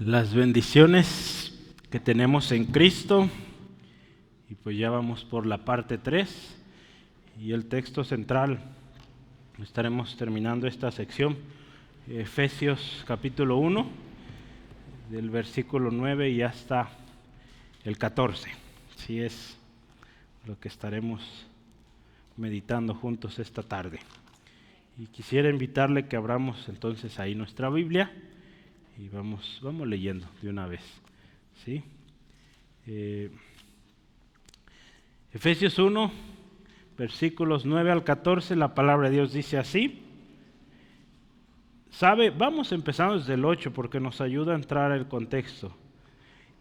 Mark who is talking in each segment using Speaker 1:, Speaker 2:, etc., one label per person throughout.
Speaker 1: Las bendiciones que tenemos en Cristo, y pues ya vamos por la parte 3 y el texto central. Estaremos terminando esta sección, Efesios capítulo 1, del versículo 9 y hasta el 14. Así es lo que estaremos meditando juntos esta tarde. Y quisiera invitarle que abramos entonces ahí nuestra Biblia y vamos leyendo de una vez, ¿sí? Efesios 1, versículos 9 al 14, la palabra de Dios dice así. Vamos empezando desde el 8 porque nos ayuda a entrar al contexto.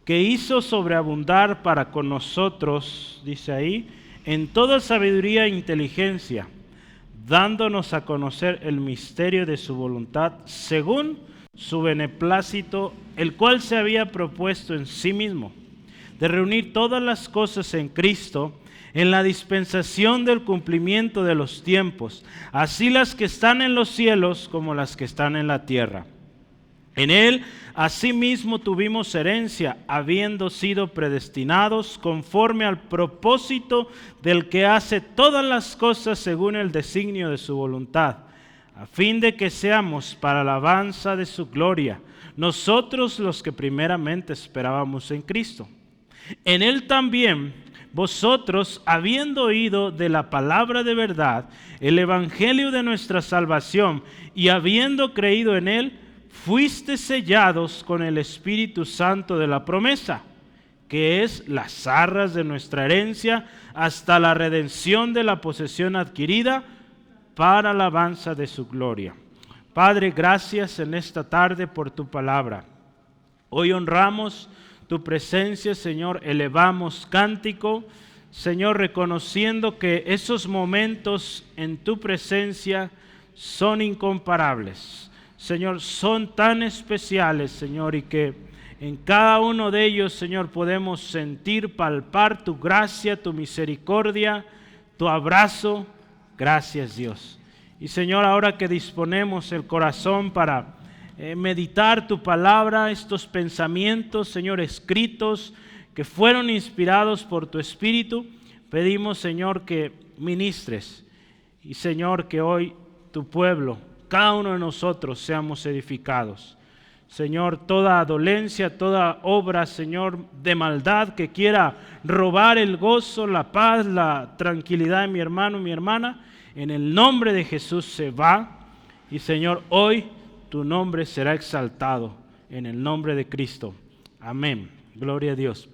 Speaker 1: Que hizo sobreabundar para con nosotros, dice ahí, en toda sabiduría e inteligencia, dándonos a conocer el misterio de su voluntad según su beneplácito, el cual se había propuesto en sí mismo, de reunir todas las cosas en Cristo, en la dispensación del cumplimiento de los tiempos, así las que están en los cielos como las que están en la tierra. En Él, asimismo, tuvimos herencia, habiendo sido predestinados conforme al propósito del que hace todas las cosas según el designio de su voluntad, a fin de que seamos para alabanza de su gloria, nosotros los que primeramente esperábamos en Cristo. En Él también vosotros, habiendo oído de la palabra de verdad, el evangelio de nuestra salvación, y habiendo creído en Él, fuiste sellados con el Espíritu Santo de la promesa, que es las arras de nuestra herencia, hasta la redención de la posesión adquirida, para alabanza de su gloria. Padre, gracias en esta tarde por tu palabra. Hoy honramos tu presencia, Señor, elevamos cántico, Señor, reconociendo que esos momentos en tu presencia son incomparables. Señor, son tan especiales, Señor, y que en cada uno de ellos, Señor, podemos sentir, palpar tu gracia, tu misericordia, tu abrazo. Gracias, Dios. Y Señor, ahora que disponemos el corazón para meditar tu palabra, estos pensamientos, Señor, escritos, que fueron inspirados por tu Espíritu, pedimos, Señor, que ministres. Y Señor, que hoy tu pueblo, cada uno de nosotros, seamos edificados. Señor, toda dolencia, toda obra, Señor, de maldad que quiera robar el gozo, la paz, la tranquilidad de mi hermano y mi hermana, en el nombre de Jesús se va. Y Señor, hoy tu nombre será exaltado en el nombre de Cristo. Amén. Gloria a Dios.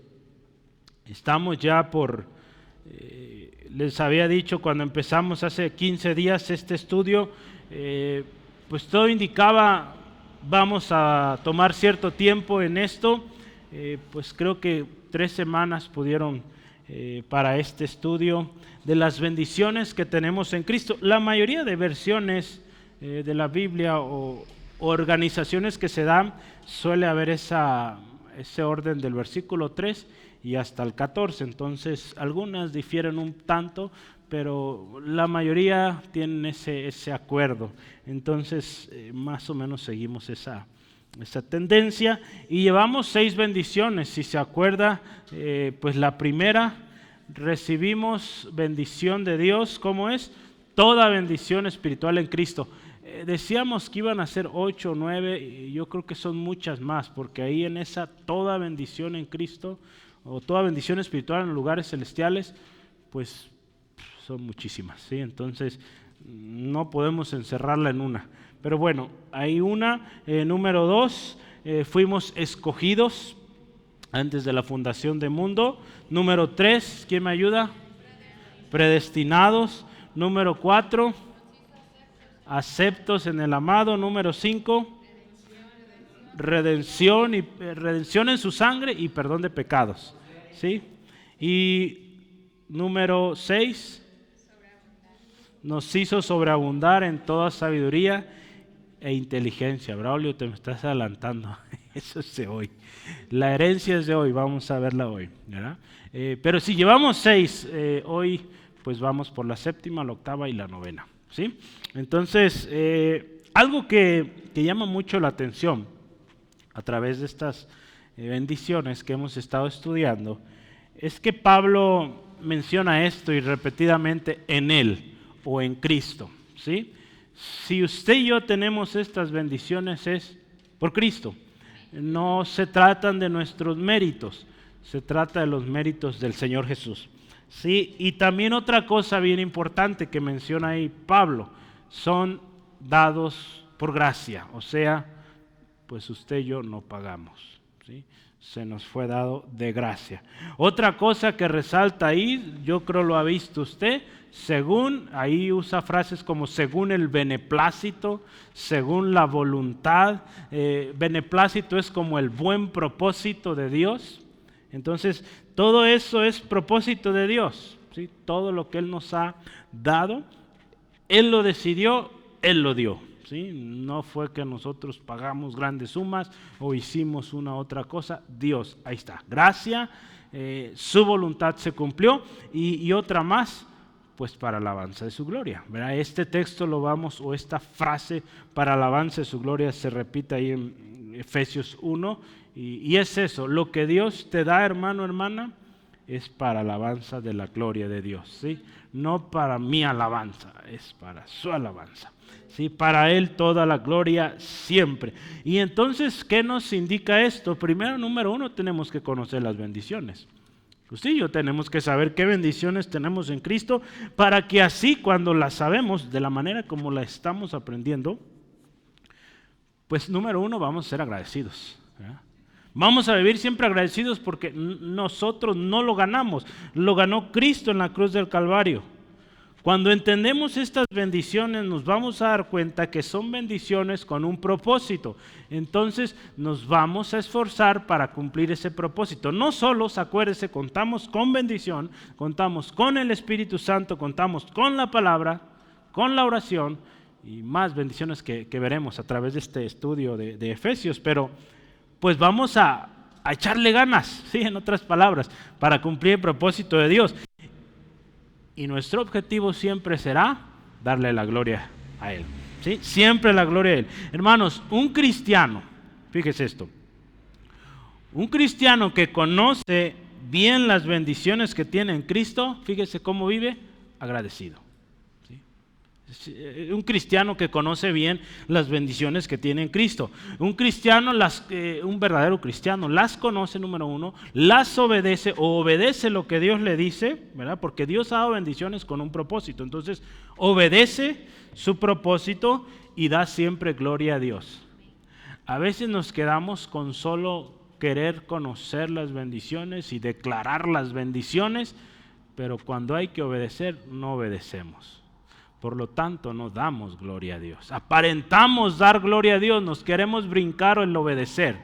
Speaker 1: Estamos ya les había dicho cuando empezamos hace 15 días este estudio, pues todo indicaba, vamos a tomar cierto tiempo en esto, pues creo que 3 semanas pudieron para este estudio de las bendiciones que tenemos en Cristo. La mayoría de versiones de la Biblia o organizaciones que se dan, suele haber ese orden del versículo 3 y hasta el 14, entonces algunas difieren un tanto, pero la mayoría tienen ese acuerdo. Entonces, más o menos seguimos esa tendencia y llevamos 6 bendiciones. Si se acuerda, pues la primera, recibimos bendición de Dios. ¿Cómo es? Toda bendición espiritual en Cristo. Decíamos que iban a ser 8 o 9, y yo creo que son muchas más, porque ahí en esa toda bendición en Cristo, o toda bendición espiritual en los lugares celestiales, pues son muchísimas, ¿sí? Entonces no podemos encerrarla en una. Pero bueno, hay una. Número 2, fuimos escogidos antes de la fundación del mundo. Número 3, ¿quién me ayuda? Predestinados. Número 4, aceptos en el amado. Número 5, redención en su sangre y perdón de pecados, ¿sí? Y número 6, nos hizo sobreabundar en toda sabiduría e inteligencia. Braulio, te me estás adelantando. Eso es de hoy. La herencia es de hoy, vamos a verla hoy, ¿verdad? Pero si llevamos 6, hoy pues vamos por la 7ª, la 8ª y la 9ª, ¿sí? Entonces, algo que llama mucho la atención a través de estas bendiciones que hemos estado estudiando, es que Pablo menciona esto y repetidamente en Él o en Cristo, ¿sí? Si usted y yo tenemos estas bendiciones es por Cristo. No se tratan de nuestros méritos, se trata de los méritos del Señor Jesús. Sí, y también otra cosa bien importante que menciona ahí Pablo, son dados por gracia, o sea, pues usted y yo no pagamos, ¿sí? Se nos fue dado de gracia. Otra cosa que resalta ahí, yo creo lo ha visto usted, según, ahí usa frases como según el beneplácito, según la voluntad. Beneplácito es como el buen propósito de Dios. Entonces, todo eso es propósito de Dios, ¿sí? Todo lo que Él nos ha dado, Él lo decidió, Él lo dio, ¿sí? No fue que nosotros pagamos grandes sumas o hicimos una otra cosa. Dios, ahí está, gracia, su voluntad se cumplió y otra más, pues para alabanza de su gloria, ¿verdad? Este texto lo vamos, o esta frase para alabanza de su gloria se repite ahí en Efesios 1 y es eso, lo que Dios te da, hermano, hermana, es para alabanza de la gloria de Dios, ¿sí? No para mi alabanza, es para su alabanza, ¿sí? Para Él toda la gloria siempre. Y entonces, ¿qué nos indica esto? Primero, número uno, tenemos que conocer las bendiciones. Usted y yo tenemos que saber qué bendiciones tenemos en Cristo para que así cuando las sabemos de la manera como la estamos aprendiendo, pues número uno vamos a ser agradecidos, ¿verdad? Vamos a vivir siempre agradecidos porque nosotros no lo ganamos, lo ganó Cristo en la cruz del Calvario. Cuando entendemos estas bendiciones nos vamos a dar cuenta que son bendiciones con un propósito. Entonces nos vamos a esforzar para cumplir ese propósito. No solo, acuérdese, contamos con bendición, contamos con el Espíritu Santo, contamos con la palabra, con la oración y más bendiciones que veremos a través de este estudio de Efesios, pero pues vamos a echarle ganas, ¿sí? En otras palabras, para cumplir el propósito de Dios. Y nuestro objetivo siempre será darle la gloria a Él, ¿sí? Siempre la gloria a Él. Hermanos, un cristiano, fíjese esto, un cristiano que conoce bien las bendiciones que tiene en Cristo, fíjese cómo vive, agradecido. Un cristiano que conoce bien las bendiciones que tiene en Cristo. Un cristiano, un verdadero cristiano, las conoce, número uno, las obedece o obedece lo que Dios le dice, ¿verdad? Porque Dios ha dado bendiciones con un propósito. Entonces, obedece su propósito y da siempre gloria a Dios. A veces nos quedamos con solo querer conocer las bendiciones y declarar las bendiciones, pero cuando hay que obedecer, no obedecemos. Por lo tanto, no damos gloria a Dios. Aparentamos dar gloria a Dios, nos queremos brincar o el obedecer,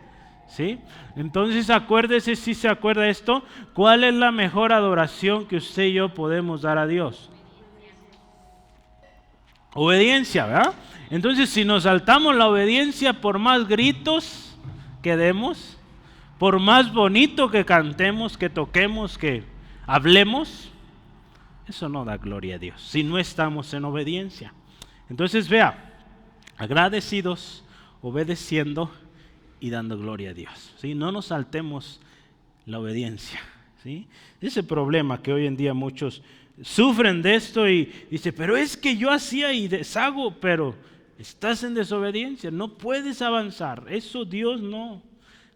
Speaker 1: ¿sí? Entonces, acuérdese, si se acuerda esto, ¿cuál es la mejor adoración que usted y yo podemos dar a Dios? Obediencia, ¿verdad? Entonces, si nos saltamos la obediencia, por más gritos que demos, por más bonito que cantemos, que toquemos, que hablemos, eso no da gloria a Dios, si no estamos en obediencia. Entonces vea, agradecidos, obedeciendo y dando gloria a Dios, ¿sí? No nos saltemos la obediencia, ¿sí? Ese problema que hoy en día muchos sufren de esto y dice, pero es que yo hacía y deshago, pero estás en desobediencia, no puedes avanzar, eso Dios no.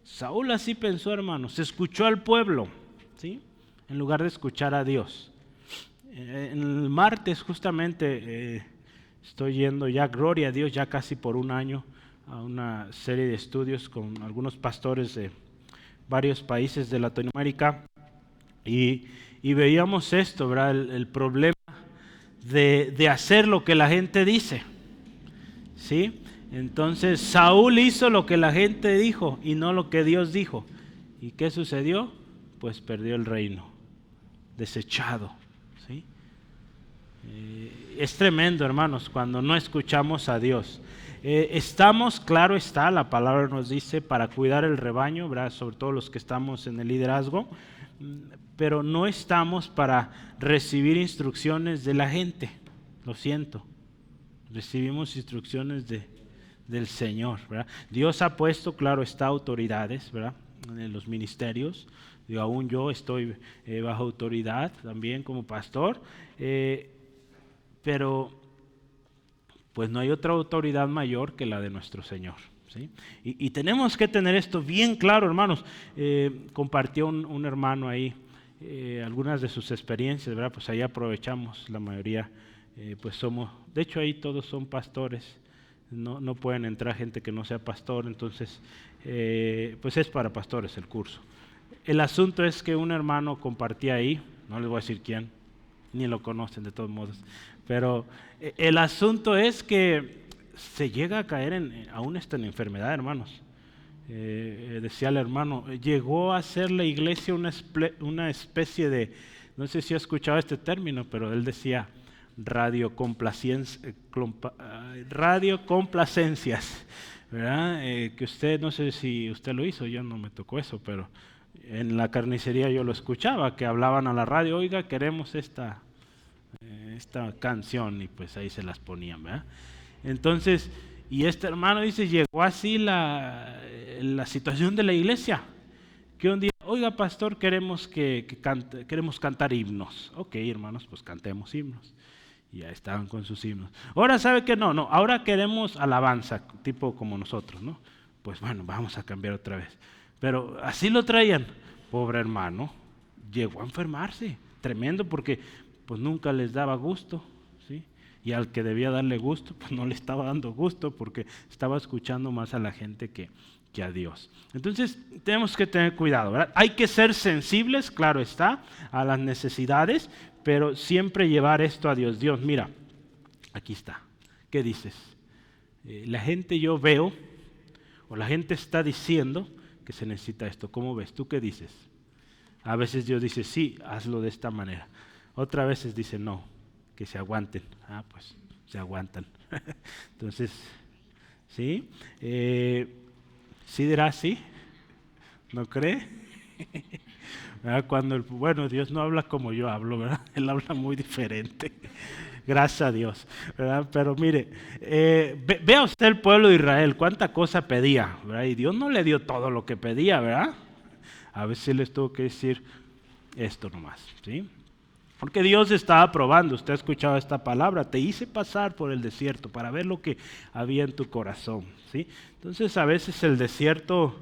Speaker 1: Saúl así pensó, hermanos, escuchó al pueblo, ¿sí? En lugar de escuchar a Dios. El martes justamente estoy yendo ya, gloria a Dios, ya casi por un año a una serie de estudios con algunos pastores de varios países de Latinoamérica y veíamos esto, ¿verdad? El problema de hacer lo que la gente dice, ¿sí? Entonces Saúl hizo lo que la gente dijo y no lo que Dios dijo. ¿Y qué sucedió? Pues perdió el reino, desechado. ¿Sí? Es tremendo, hermanos, cuando no escuchamos a Dios. Estamos, claro está, la palabra nos dice, para cuidar el rebaño, ¿verdad? Sobre todo los que estamos en el liderazgo, pero no estamos para recibir instrucciones de la gente, lo siento. Recibimos instrucciones de del Señor, ¿verdad? Dios ha puesto, claro, está autoridades, ¿verdad? En los ministerios. Digo, aún yo estoy bajo autoridad también como pastor, pero pues no hay otra autoridad mayor que la de nuestro Señor, ¿sí? Y tenemos que tener esto bien claro, hermanos. Compartió un hermano ahí algunas de sus experiencias, ¿verdad? Pues ahí aprovechamos, la mayoría pues somos, de hecho ahí todos son pastores, no pueden entrar gente que no sea pastor, entonces pues es para pastores el curso. El asunto es que un hermano compartía ahí, no les voy a decir quién, ni lo conocen de todos modos, pero el asunto es que se llega a caer aún en enfermedad, hermanos. Decía el hermano, llegó a ser la iglesia una especie de, no sé si ha escuchado este término, pero él decía radiocomplacencias, ¿verdad? Que usted, no sé si usted lo hizo, yo no me tocó eso, pero en la carnicería yo lo escuchaba, que hablaban a la radio, oiga, queremos esta canción, y pues ahí se las ponían, ¿verdad? Entonces, y este hermano dice, llegó así la situación de la iglesia, que un día, oiga pastor, queremos cantar himnos. Ok, hermanos, pues cantemos himnos. Y ya estaban con sus himnos. Ahora, ¿sabe qué? No, ahora queremos alabanza, tipo como nosotros, ¿no? Pues bueno, vamos a cambiar otra vez. Pero así lo traían. Pobre hermano, llegó a enfermarse, tremendo, porque pues nunca les daba gusto, ¿sí? Y al que debía darle gusto, pues no le estaba dando gusto, porque estaba escuchando más a la gente que a Dios. Entonces tenemos que tener cuidado, ¿verdad? Hay que ser sensibles, claro está, a las necesidades, pero siempre llevar esto a Dios. Dios, mira, aquí está. ¿Qué dices? La gente yo veo, o la gente está diciendo que se necesita esto. ¿Cómo ves? ¿Tú qué dices? A veces Dios dice, sí, hazlo de esta manera. Otras veces dice, no, que se aguanten. Ah, pues se aguantan. Entonces, ¿sí? ¿Sí dirá sí? ¿No cree? Bueno, Dios no habla como yo hablo, ¿verdad? Él habla muy diferente. Gracias a Dios, ¿verdad? Pero mire, vea usted el pueblo de Israel, cuánta cosa pedía, ¿verdad? Y Dios no le dio todo lo que pedía, ¿verdad? A veces les tuvo que decir esto nomás, ¿sí? Porque Dios estaba probando, usted ha escuchado esta palabra, te hice pasar por el desierto para ver lo que había en tu corazón, ¿sí? Entonces a veces el desierto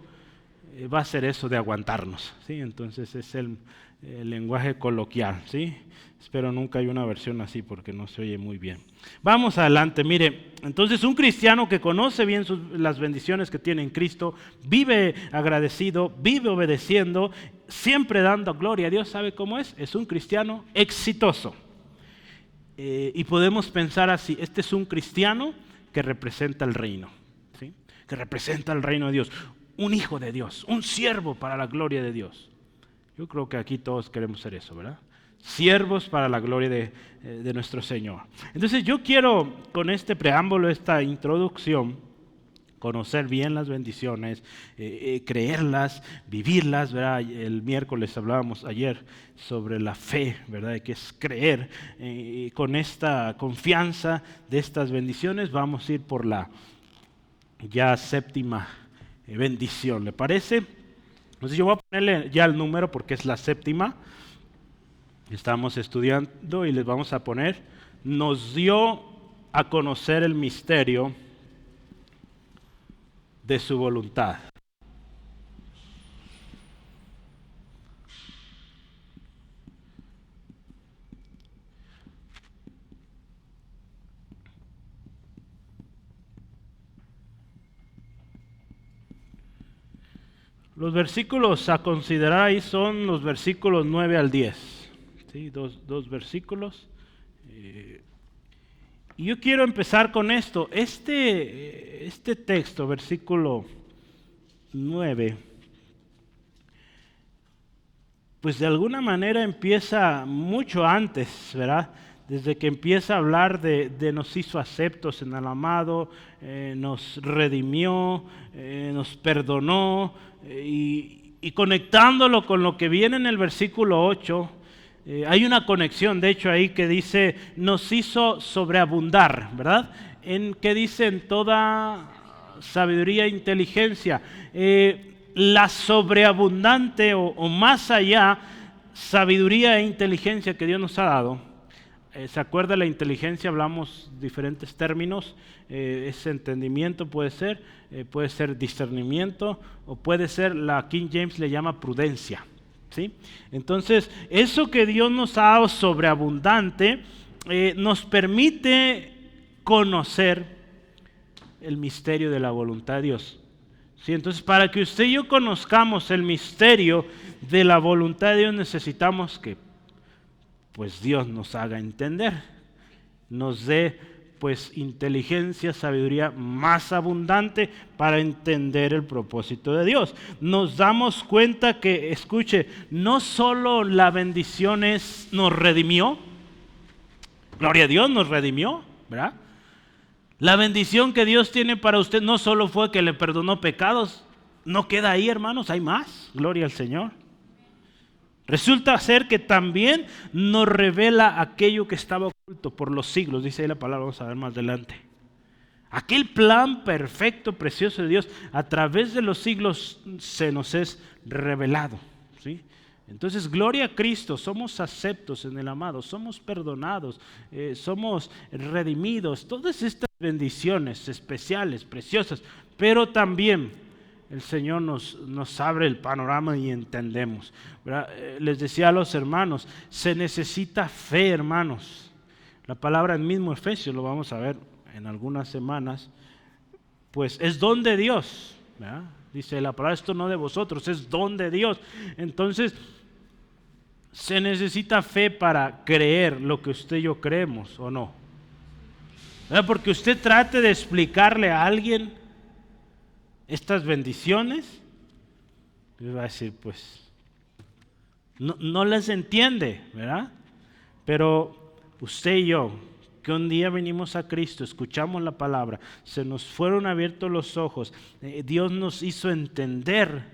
Speaker 1: va a ser eso de aguantarnos, ¿sí? Entonces es el lenguaje coloquial, ¿sí? Espero nunca haya una versión así porque no se oye muy bien. Vamos adelante, mire, entonces un cristiano que conoce bien las bendiciones que tiene en Cristo, vive agradecido, vive obedeciendo, siempre dando gloria a Dios, ¿sabe cómo es? Es un cristiano exitoso. Y podemos pensar así, este es un cristiano que representa el reino, ¿sí? Que representa el reino de Dios, un hijo de Dios, un siervo para la gloria de Dios. Yo creo que aquí todos queremos ser eso, ¿verdad? Siervos para la gloria de nuestro Señor. Entonces yo quiero con este preámbulo, esta introducción, conocer bien las bendiciones, creerlas, vivirlas, ¿verdad? El miércoles hablábamos ayer sobre la fe, ¿verdad? Que es creer. Con esta confianza de estas bendiciones vamos a ir por la ya séptima bendición, ¿le parece? Entonces yo voy a ponerle ya el número porque es la séptima. Estamos estudiando y les vamos a poner, nos dio a conocer el misterio de su voluntad. Los versículos a considerar ahí son los versículos 9 al 10. ¿Sí? Dos versículos. Y yo quiero empezar con esto. Este texto, versículo 9, pues de alguna manera empieza mucho antes, ¿verdad? Desde que empieza a hablar de nos hizo aceptos en el amado, nos redimió, nos perdonó, y conectándolo con lo que viene en el versículo 8, hay una conexión, de hecho, ahí que dice, nos hizo sobreabundar, ¿verdad? Que dice en toda sabiduría e inteligencia. La sobreabundante o más allá, sabiduría e inteligencia que Dios nos ha dado. ¿Se acuerda la inteligencia? Hablamos diferentes términos. Es entendimiento, puede ser discernimiento, o puede ser, la King James le llama prudencia, ¿sí? Entonces, eso que Dios nos ha dado sobreabundante, nos permite conocer el misterio de la voluntad de Dios. ¿Sí? Entonces, para que usted y yo conozcamos el misterio de la voluntad de Dios, necesitamos que pues Dios nos haga entender, nos dé pues inteligencia, sabiduría más abundante para entender el propósito de Dios. Nos damos cuenta que, escuche, no solo la bendición nos redimió, gloria a Dios, nos redimió, ¿verdad? La bendición que Dios tiene para usted no solo fue que le perdonó pecados, no queda ahí, hermanos, hay más, gloria al Señor. Resulta ser que también nos revela aquello que estaba oculto por los siglos, dice ahí la palabra, vamos a ver más adelante. Aquel plan perfecto, precioso de Dios, a través de los siglos se nos es revelado, ¿sí? Entonces, gloria a Cristo, somos aceptos en el amado, somos perdonados, somos redimidos, todas estas bendiciones especiales, preciosas, pero también el Señor nos abre el panorama y entendemos, ¿verdad? Les decía a los hermanos, se necesita fe, hermanos. La palabra en mismo Efesios, lo vamos a ver en algunas semanas, pues es don de Dios, ¿verdad? Dice la palabra, esto no de vosotros, es don de Dios. Entonces, se necesita fe para creer lo que usted y yo creemos, ¿o no? ¿Verdad? Porque usted trate de explicarle a alguien estas bendiciones, y va a decir, pues, no las entiende, ¿verdad? Pero usted y yo, que un día venimos a Cristo, escuchamos la palabra, se nos fueron abiertos los ojos, Dios nos hizo entender,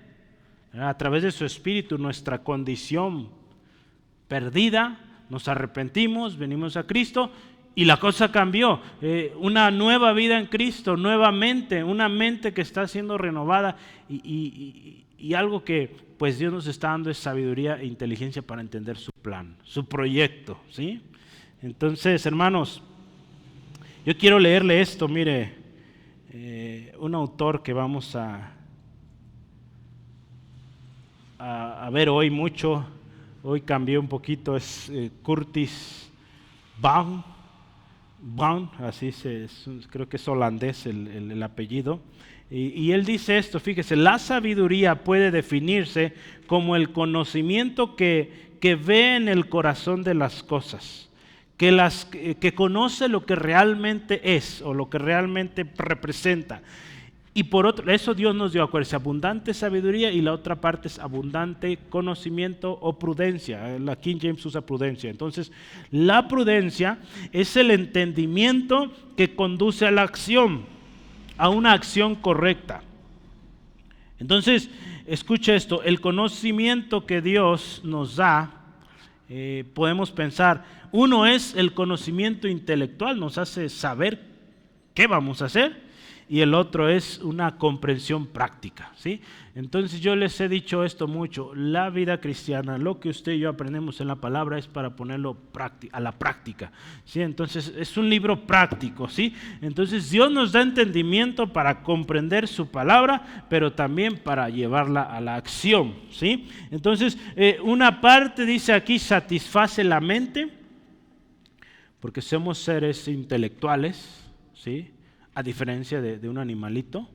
Speaker 1: ¿verdad?, a través de su Espíritu nuestra condición perdida, nos arrepentimos, venimos a Cristo y la cosa cambió. Una nueva vida en Cristo, nuevamente, una mente que está siendo renovada y algo que pues Dios nos está dando es sabiduría e inteligencia para entender su plan, su proyecto, ¿sí? Entonces, hermanos, yo quiero leerle esto, mire, un autor que vamos a ver hoy mucho, hoy cambié un poquito, es Curtis Baum, así creo que es holandés el apellido, y él dice esto, fíjese, la sabiduría puede definirse como el conocimiento que ve en el corazón de las cosas, que conoce lo que realmente es o lo que realmente representa. Y por otro, eso Dios nos dio, acuérdense, abundante sabiduría, y la otra parte es abundante conocimiento o prudencia. La King James usa prudencia. Entonces, la prudencia es el entendimiento que conduce a la acción, a una acción correcta. Entonces, escucha esto, el conocimiento que Dios nos da, podemos pensar, uno es el conocimiento intelectual, nos hace saber qué vamos a hacer, y el otro es una comprensión práctica, ¿sí? Entonces yo les he dicho esto mucho, la vida cristiana, lo que usted y yo aprendemos en la palabra es para ponerlo a la práctica, ¿sí? Entonces es un libro práctico, ¿sí? Entonces Dios nos da entendimiento para comprender su palabra, pero también para llevarla a la acción, ¿sí? Entonces una parte dice aquí, satisface la mente, porque somos seres intelectuales, ¿sí?, a diferencia de un animalito,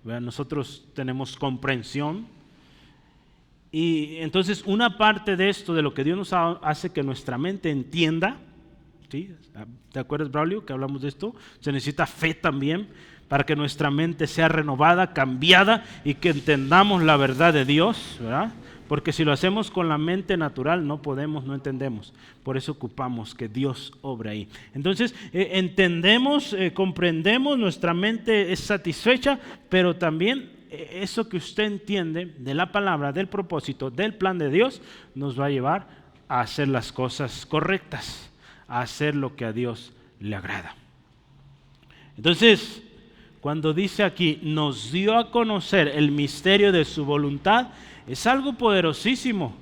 Speaker 1: ¿verdad? Nosotros tenemos comprensión, y entonces una parte de esto, de lo que Dios nos hace que nuestra mente entienda, ¿sí? ¿Te acuerdas, Braulio, que hablamos de esto? Se necesita fe también para que nuestra mente sea renovada, cambiada, y que entendamos la verdad de Dios, ¿verdad? Porque si lo hacemos con la mente natural no podemos, no entendemos. Por eso ocupamos que Dios obra ahí. Entonces entendemos, comprendemos, nuestra mente es satisfecha, pero también eso que usted entiende de la palabra, del propósito, del plan de Dios, nos va a llevar a hacer las cosas correctas, a hacer lo que a Dios le agrada. Entonces, cuando dice aquí, nos dio a conocer el misterio de su voluntad, es algo poderosísimo.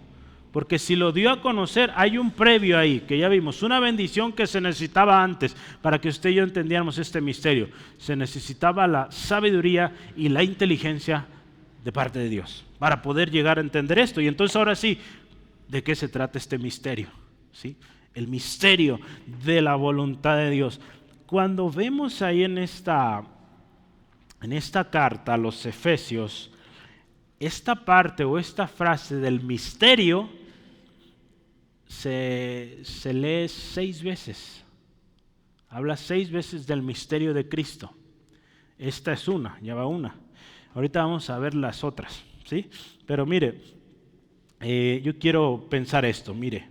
Speaker 1: Porque si lo dio a conocer, hay un previo ahí, que ya vimos, una bendición que se necesitaba antes para que usted y yo entendiéramos este misterio. Se necesitaba la sabiduría y la inteligencia de parte de Dios para poder llegar a entender esto. Y entonces ahora sí, ¿de qué se trata este misterio? ¿Sí? El misterio de la voluntad de Dios. Cuando vemos ahí en esta carta a los Efesios, esta parte o esta frase del misterio se lee 6 veces. Habla 6 veces del misterio de Cristo. Esta es una, ya va una. Ahorita vamos a ver las otras, ¿sí? Pero mire, yo quiero pensar esto, mire.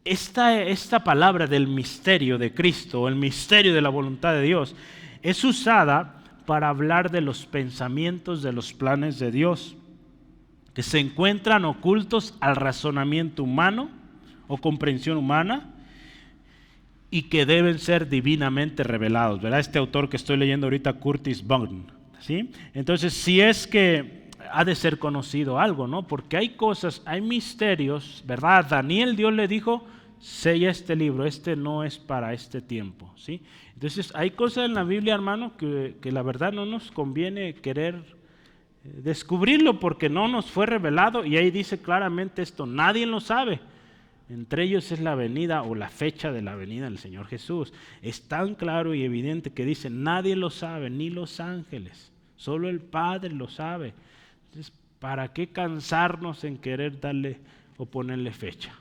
Speaker 1: Esta palabra del misterio de Cristo, el misterio de la voluntad de Dios, es usada para hablar de los pensamientos, de los planes de Dios, que se encuentran ocultos al razonamiento humano o comprensión humana y que deben ser divinamente revelados, ¿verdad? Este autor que estoy leyendo ahorita, Curtis Bond, ¿sí? Entonces, si es que ha de ser conocido algo, ¿no? Porque hay cosas, hay misterios, ¿verdad? Daniel, Dios le dijo, sella este libro, este no es para este tiempo, ¿sí? Entonces, hay cosas en la Biblia, hermano, que la verdad no nos conviene querer descubrirlo porque no nos fue revelado, y ahí dice claramente esto, nadie lo sabe. Entre ellos es la venida o la fecha de la venida del Señor Jesús. Es tan claro y evidente que dice, nadie lo sabe, ni los ángeles, solo el Padre lo sabe. Entonces, ¿para qué cansarnos en querer darle o ponerle fecha?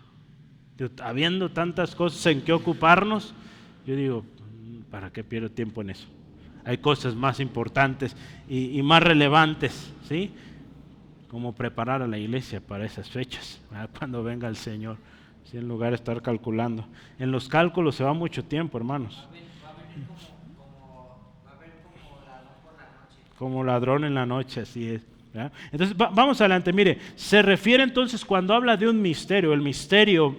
Speaker 1: Habiendo tantas cosas en que ocuparnos, yo digo, ¿para qué pierdo tiempo en eso? Hay cosas más importantes y más relevantes, ¿sí? Como preparar a la iglesia para esas fechas, ¿verdad? Cuando venga el Señor, ¿sí? En lugar de estar calculando. En los cálculos se va mucho tiempo, hermanos.
Speaker 2: Va a venir va a venir como ladrón por la noche.
Speaker 1: Como ladrón en la noche, así es, ¿verdad? Entonces, vamos adelante. Mire, se refiere entonces cuando habla de un misterio, el misterio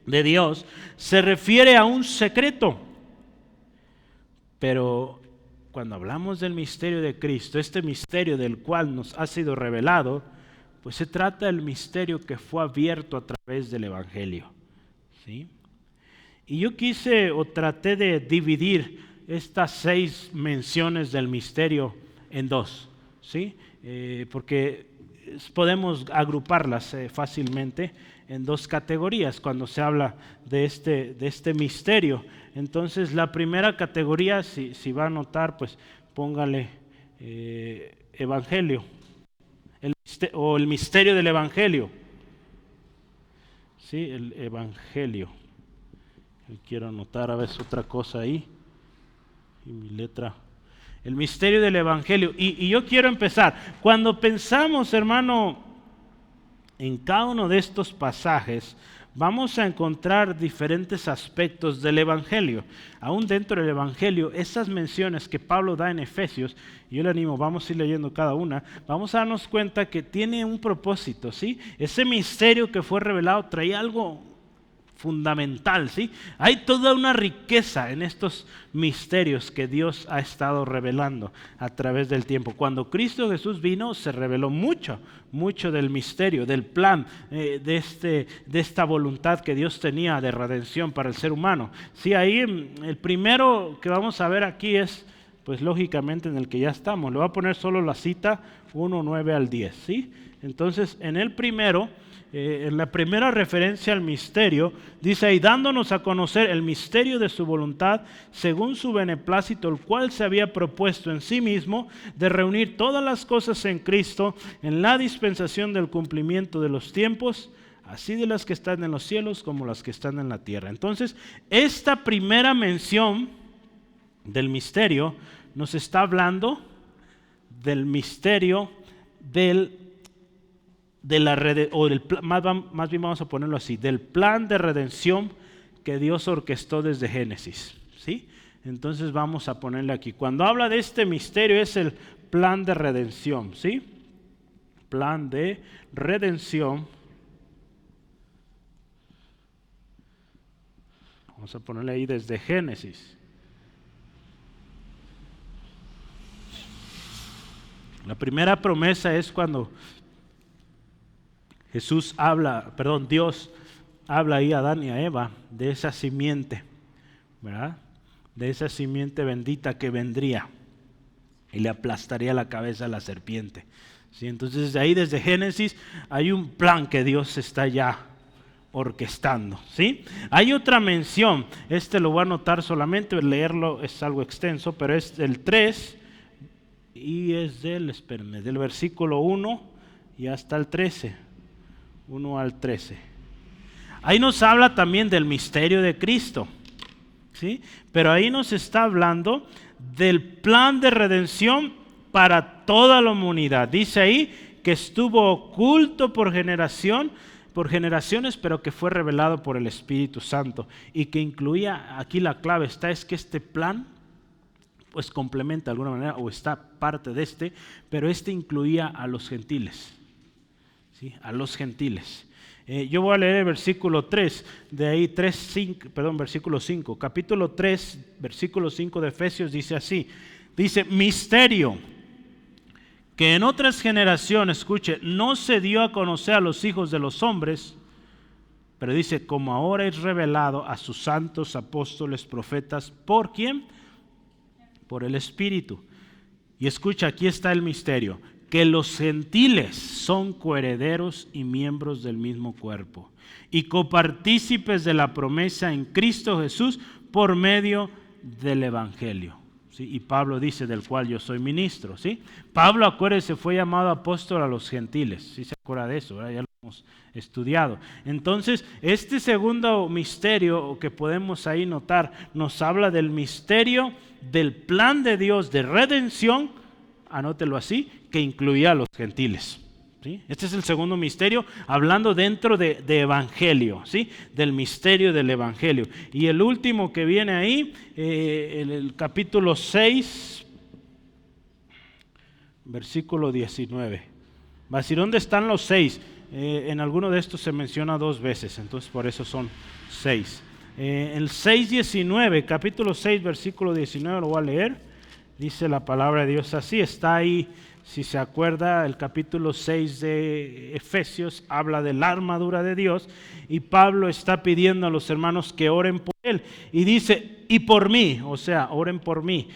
Speaker 1: de Dios, se refiere a un secreto. Pero cuando hablamos del misterio de Cristo, este misterio del cual nos ha sido revelado, pues se trata del misterio que fue abierto a través del Evangelio, ¿sí? Y yo quise o traté de dividir estas 6 menciones del misterio en 2, ¿sí? Porque podemos agruparlas fácilmente en 2 categorías cuando se habla de este misterio. Entonces, la primera categoría, si va a anotar, pues póngale Evangelio, o el misterio del Evangelio. Sí, el Evangelio. Quiero anotar a veces otra cosa ahí. Y mi letra. El misterio del Evangelio. Y yo quiero empezar. Cuando pensamos, hermano, en cada uno de estos pasajes, vamos a encontrar diferentes aspectos del Evangelio. Aún dentro del Evangelio, esas menciones que Pablo da en Efesios, y yo le animo, vamos a ir leyendo cada una, vamos a darnos cuenta que tiene un propósito, ¿sí? Ese misterio que fue revelado traía algo fundamental, ¿sí? Hay toda una riqueza en estos misterios que Dios ha estado revelando a través del tiempo. Cuando Cristo Jesús vino, se reveló mucho del misterio, del plan de esta voluntad que Dios tenía de redención para el ser humano. Sí, ahí el primero que vamos a ver aquí es, pues lógicamente en el que ya estamos. Le voy a poner solo la cita 1, 9 al 10, ¿sí? Entonces, en el primero, en la primera referencia al misterio, dice ahí, dándonos a conocer el misterio de su voluntad, según su beneplácito, el cual se había propuesto en sí mismo, de reunir todas las cosas en Cristo, en la dispensación del cumplimiento de los tiempos, así de las que están en los cielos como las que están en la tierra. Entonces, esta primera mención del misterio nos está hablando del misterio más bien vamos a ponerlo así, del plan de redención que Dios orquestó desde Génesis, ¿sí? Entonces vamos a ponerle aquí. Cuando habla de este misterio es el plan de redención, ¿sí? Plan de redención. Vamos a ponerle ahí desde Génesis. La primera promesa es cuando Dios habla ahí a Adán y a Eva de esa simiente, ¿verdad? De esa simiente bendita que vendría y le aplastaría la cabeza a la serpiente. ¿Sí? Entonces desde ahí, desde Génesis, hay un plan que Dios está ya orquestando. ¿Sí? Hay otra mención, lo voy a anotar solamente, leerlo es algo extenso, pero es del 3 y es del versículo 1 y hasta el 13, 1 al 13. Ahí nos habla también del misterio de Cristo, ¿sí? Pero ahí nos está hablando del plan de redención para toda la humanidad. Dice ahí que estuvo oculto por generaciones, pero que fue revelado por el Espíritu Santo y que incluía, aquí la clave es que este plan pues complementa de alguna manera o está parte de pero incluía a los gentiles, ¿sí? A los gentiles. Yo voy a leer el versículo 3, de ahí versículo 5, capítulo 3, versículo 5 de Efesios dice así, dice, misterio que en otras generaciones, escuche, no se dio a conocer a los hijos de los hombres, pero dice, como ahora es revelado a sus santos apóstoles, profetas, ¿por quién? Por el Espíritu. Y escucha, aquí está el misterio, que los gentiles son coherederos y miembros del mismo cuerpo, y copartícipes de la promesa en Cristo Jesús por medio del Evangelio. ¿Sí? Y Pablo dice, del cual yo soy ministro. ¿Sí? Pablo, acuérdese, fue llamado apóstol a los gentiles. ¿Sí se acuerda de eso? ¿Verdad? Ya lo hemos estudiado. Entonces, segundo misterio que podemos ahí notar, nos habla del misterio del plan de Dios de redención, anótelo así, que incluía a los gentiles. ¿Sí? Este es el segundo misterio, hablando dentro de evangelio, ¿sí? Del misterio del evangelio. Y el último que viene ahí, en el capítulo 6, versículo 19. Va a decir, ¿dónde están los 6? En alguno de estos se menciona 2 veces, entonces por eso son 6. El 6:19, capítulo 6, versículo 19, lo voy a leer. Dice la palabra de Dios así, está ahí, si se acuerda, el capítulo 6 de Efesios habla de la armadura de Dios y Pablo está pidiendo a los hermanos que oren por él y dice, y por mí, o sea, oren por mí,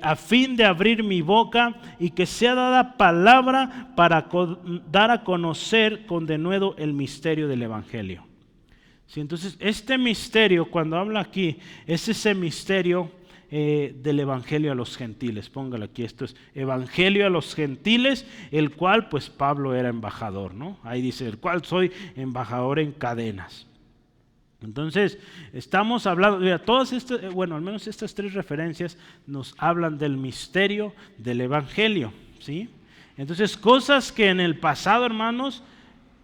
Speaker 1: a fin de abrir mi boca y que sea dada palabra para dar a conocer con denuedo el misterio del Evangelio. Sí, entonces, este misterio, cuando habla aquí, es ese misterio del Evangelio a los gentiles. Póngalo aquí, esto es Evangelio a los gentiles, el cual pues Pablo era embajador, ¿no? Ahí dice, el cual soy embajador en cadenas. Entonces, estamos hablando, mira, todas estas, al menos estas 3 referencias nos hablan del misterio del Evangelio, ¿sí? Entonces, cosas que en el pasado, hermanos,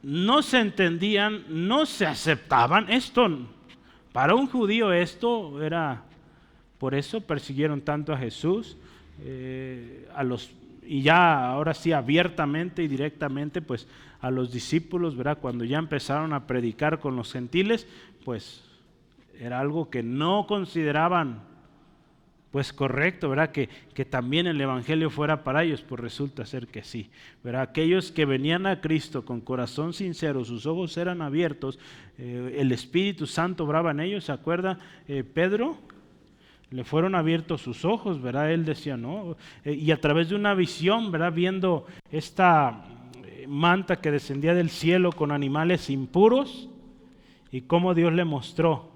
Speaker 1: no se entendían, no se aceptaban. Para un judío esto era, por eso persiguieron tanto a Jesús, y ya ahora sí abiertamente y directamente pues a los discípulos, ¿verdad? Cuando ya empezaron a predicar con los gentiles, pues era algo que no consideraban pues correcto, ¿verdad? Que también el Evangelio fuera para ellos, pues resulta ser que sí, ¿verdad? Aquellos que venían a Cristo con corazón sincero, sus ojos eran abiertos, el Espíritu Santo obraba en ellos, ¿se acuerda? Pedro, le fueron abiertos sus ojos, ¿verdad? Él decía, no, y a través de una visión, ¿verdad? Viendo esta manta que descendía del cielo con animales impuros, y cómo Dios le mostró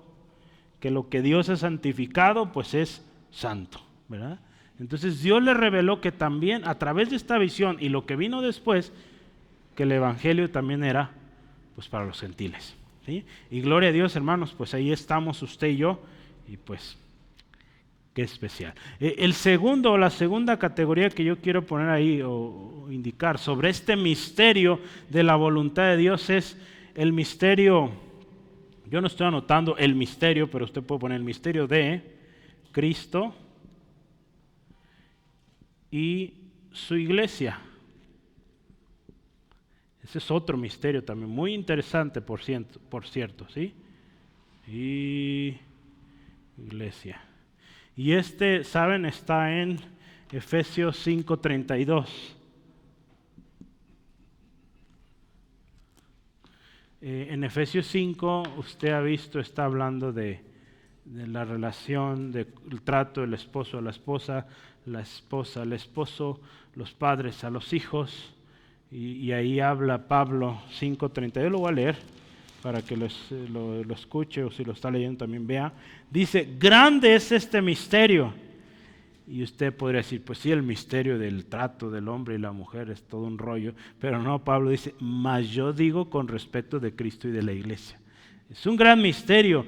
Speaker 1: que lo que Dios ha santificado, pues es santo, ¿verdad? Entonces Dios le reveló que también a través de esta visión y lo que vino después, que el Evangelio también era pues para los gentiles, ¿sí? Y gloria a Dios, hermanos, pues ahí estamos usted y yo, y pues qué especial. La segunda categoría que yo quiero poner ahí o indicar sobre este misterio de la voluntad de Dios es el misterio, yo no estoy anotando el misterio, pero usted puede poner el misterio de Cristo y su iglesia. Ese es otro misterio también, muy interesante, por cierto, ¿sí? Y iglesia. Y ¿saben? Está en Efesios 5:32. En Efesios 5, usted ha visto, está hablando de la relación, del trato del esposo a la esposa al esposo, los padres a los hijos, y ahí habla Pablo 5:30. Yo lo voy a leer para que lo escuche, o si lo está leyendo también vea. Dice, grande es este misterio. Y usted podría decir, pues sí, el misterio del trato del hombre y la mujer es todo un rollo, pero no, Pablo dice, mas yo digo con respecto de Cristo y de la iglesia. Es un gran misterio.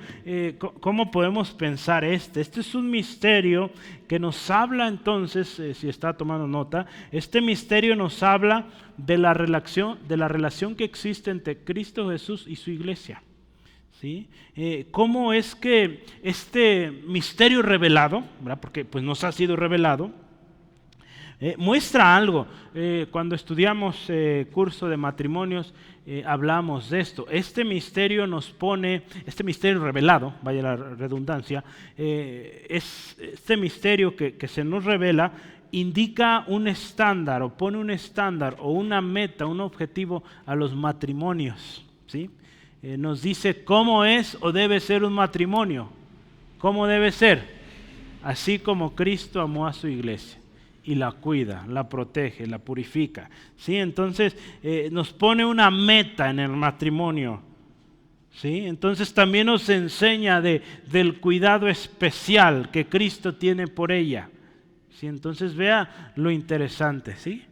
Speaker 1: ¿Cómo podemos pensar este? Este es un misterio que nos habla entonces, si está tomando nota, este misterio nos habla de la relación que existe entre Cristo Jesús y su iglesia. ¿Sí? ¿Cómo es que este misterio revelado, ¿verdad? Porque pues nos ha sido revelado, muestra algo? Cuando estudiamos curso de matrimonios, hablamos de esto. Este misterio nos pone, este misterio revelado, vaya la redundancia, es este misterio que se nos revela, indica un estándar, o pone un estándar, o una meta, un objetivo a los matrimonios, ¿sí? Nos dice cómo es o debe ser un matrimonio. ¿Cómo debe ser? Así como Cristo amó a su iglesia y la cuida, la protege, la purifica. ¿Sí? Entonces nos pone una meta en el matrimonio. ¿Sí? Entonces también nos enseña del cuidado especial que Cristo tiene por ella. ¿Sí? Entonces vea lo interesante, ¿sí?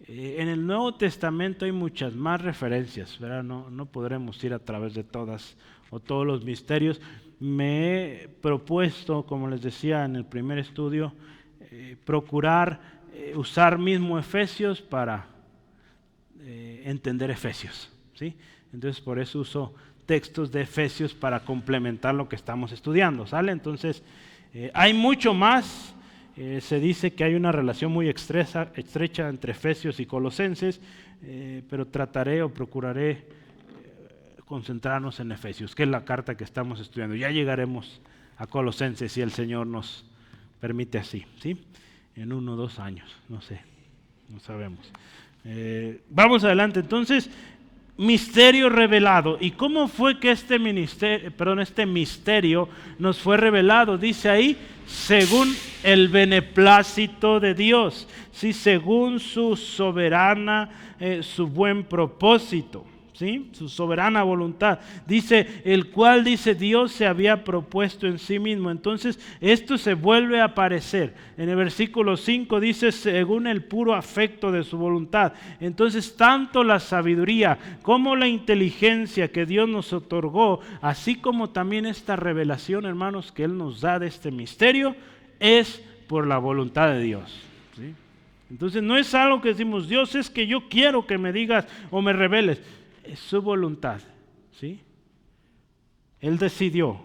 Speaker 1: En el Nuevo Testamento hay muchas más referencias, ¿verdad? No podremos ir a través de todas o todos los misterios. Me he propuesto, como les decía en el primer estudio, procurar usar mismo Efesios para entender Efesios, ¿sí? Entonces por eso uso textos de Efesios para complementar lo que estamos estudiando, ¿sale? Entonces hay mucho más. Se dice que hay una relación muy estrecha entre Efesios y Colosenses, pero trataré o procuraré concentrarnos en Efesios, que es la carta que estamos estudiando. Ya llegaremos a Colosenses si el Señor nos permite así, ¿sí? En 1 o 2 años, no sé, no sabemos. Vamos adelante, entonces, misterio revelado. ¿Y cómo fue que este misterio nos fue revelado? Dice ahí, según el beneplácito de Dios, ¿sí? Según su soberana, su buen propósito, ¿sí? Su soberana voluntad. Dice, el cual dice Dios se había propuesto en sí mismo. Entonces esto se vuelve a aparecer. En el versículo 5 dice, según el puro afecto de su voluntad. Entonces tanto la sabiduría como la inteligencia que Dios nos otorgó, así como también esta revelación, hermanos, que Él nos da de este misterio, es por la voluntad de Dios, ¿sí? Entonces no es algo que decimos, Dios, es que yo quiero que me digas o me reveles. Es su voluntad, ¿sí? Él decidió,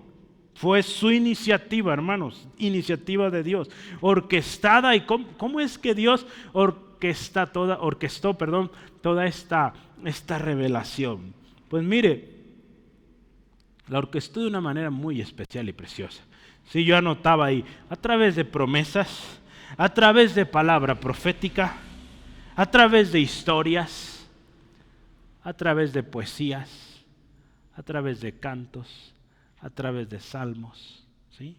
Speaker 1: fue su iniciativa, hermanos, iniciativa de Dios, orquestada. ¿Y cómo es que Dios orquestó toda esta revelación? Pues mire, la orquestó de una manera muy especial y preciosa. Sí, yo anotaba ahí, a través de promesas, a través de palabra profética, a través de historias, a través de poesías, a través de cantos, a través de salmos, ¿sí?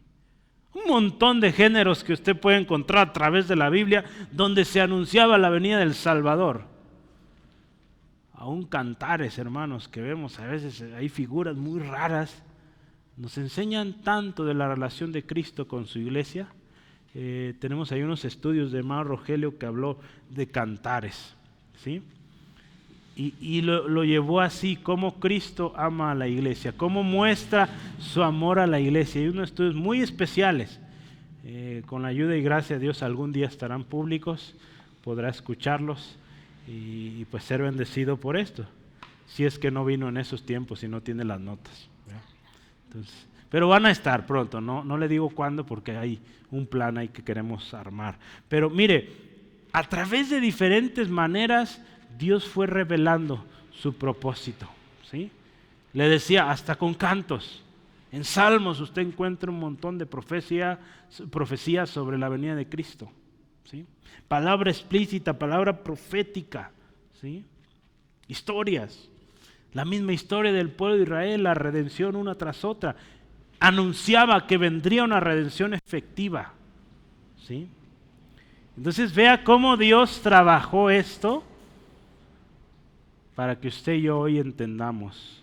Speaker 1: Un montón de géneros que usted puede encontrar a través de la Biblia donde se anunciaba la venida del Salvador. Aún cantares, hermanos, que vemos a veces, hay figuras muy raras, nos enseñan tanto de la relación de Cristo con su iglesia. Tenemos ahí unos estudios de hermano Rogelio que habló de cantares, ¿sí? Y lo llevó así, cómo Cristo ama a la iglesia, cómo muestra su amor a la iglesia. Hay unos estudios muy especiales, con la ayuda y gracia de Dios algún día estarán públicos, podrá escucharlos y pues ser bendecido por esto, si es que no vino en esos tiempos y no tiene las notas, ¿verdad? Entonces, pero van a estar pronto, no le digo cuándo porque hay un plan ahí que queremos armar. Pero mire, a través de diferentes maneras Dios fue revelando su propósito, ¿sí? Le decía, hasta con cantos. En Salmos usted encuentra un montón de profecías sobre la venida de Cristo, ¿sí? Palabra explícita, palabra profética, ¿sí? Historias. La misma historia del pueblo de Israel, la redención una tras otra. Anunciaba que vendría una redención efectiva. ¿Sí? Entonces vea cómo Dios trabajó esto para que usted y yo hoy entendamos,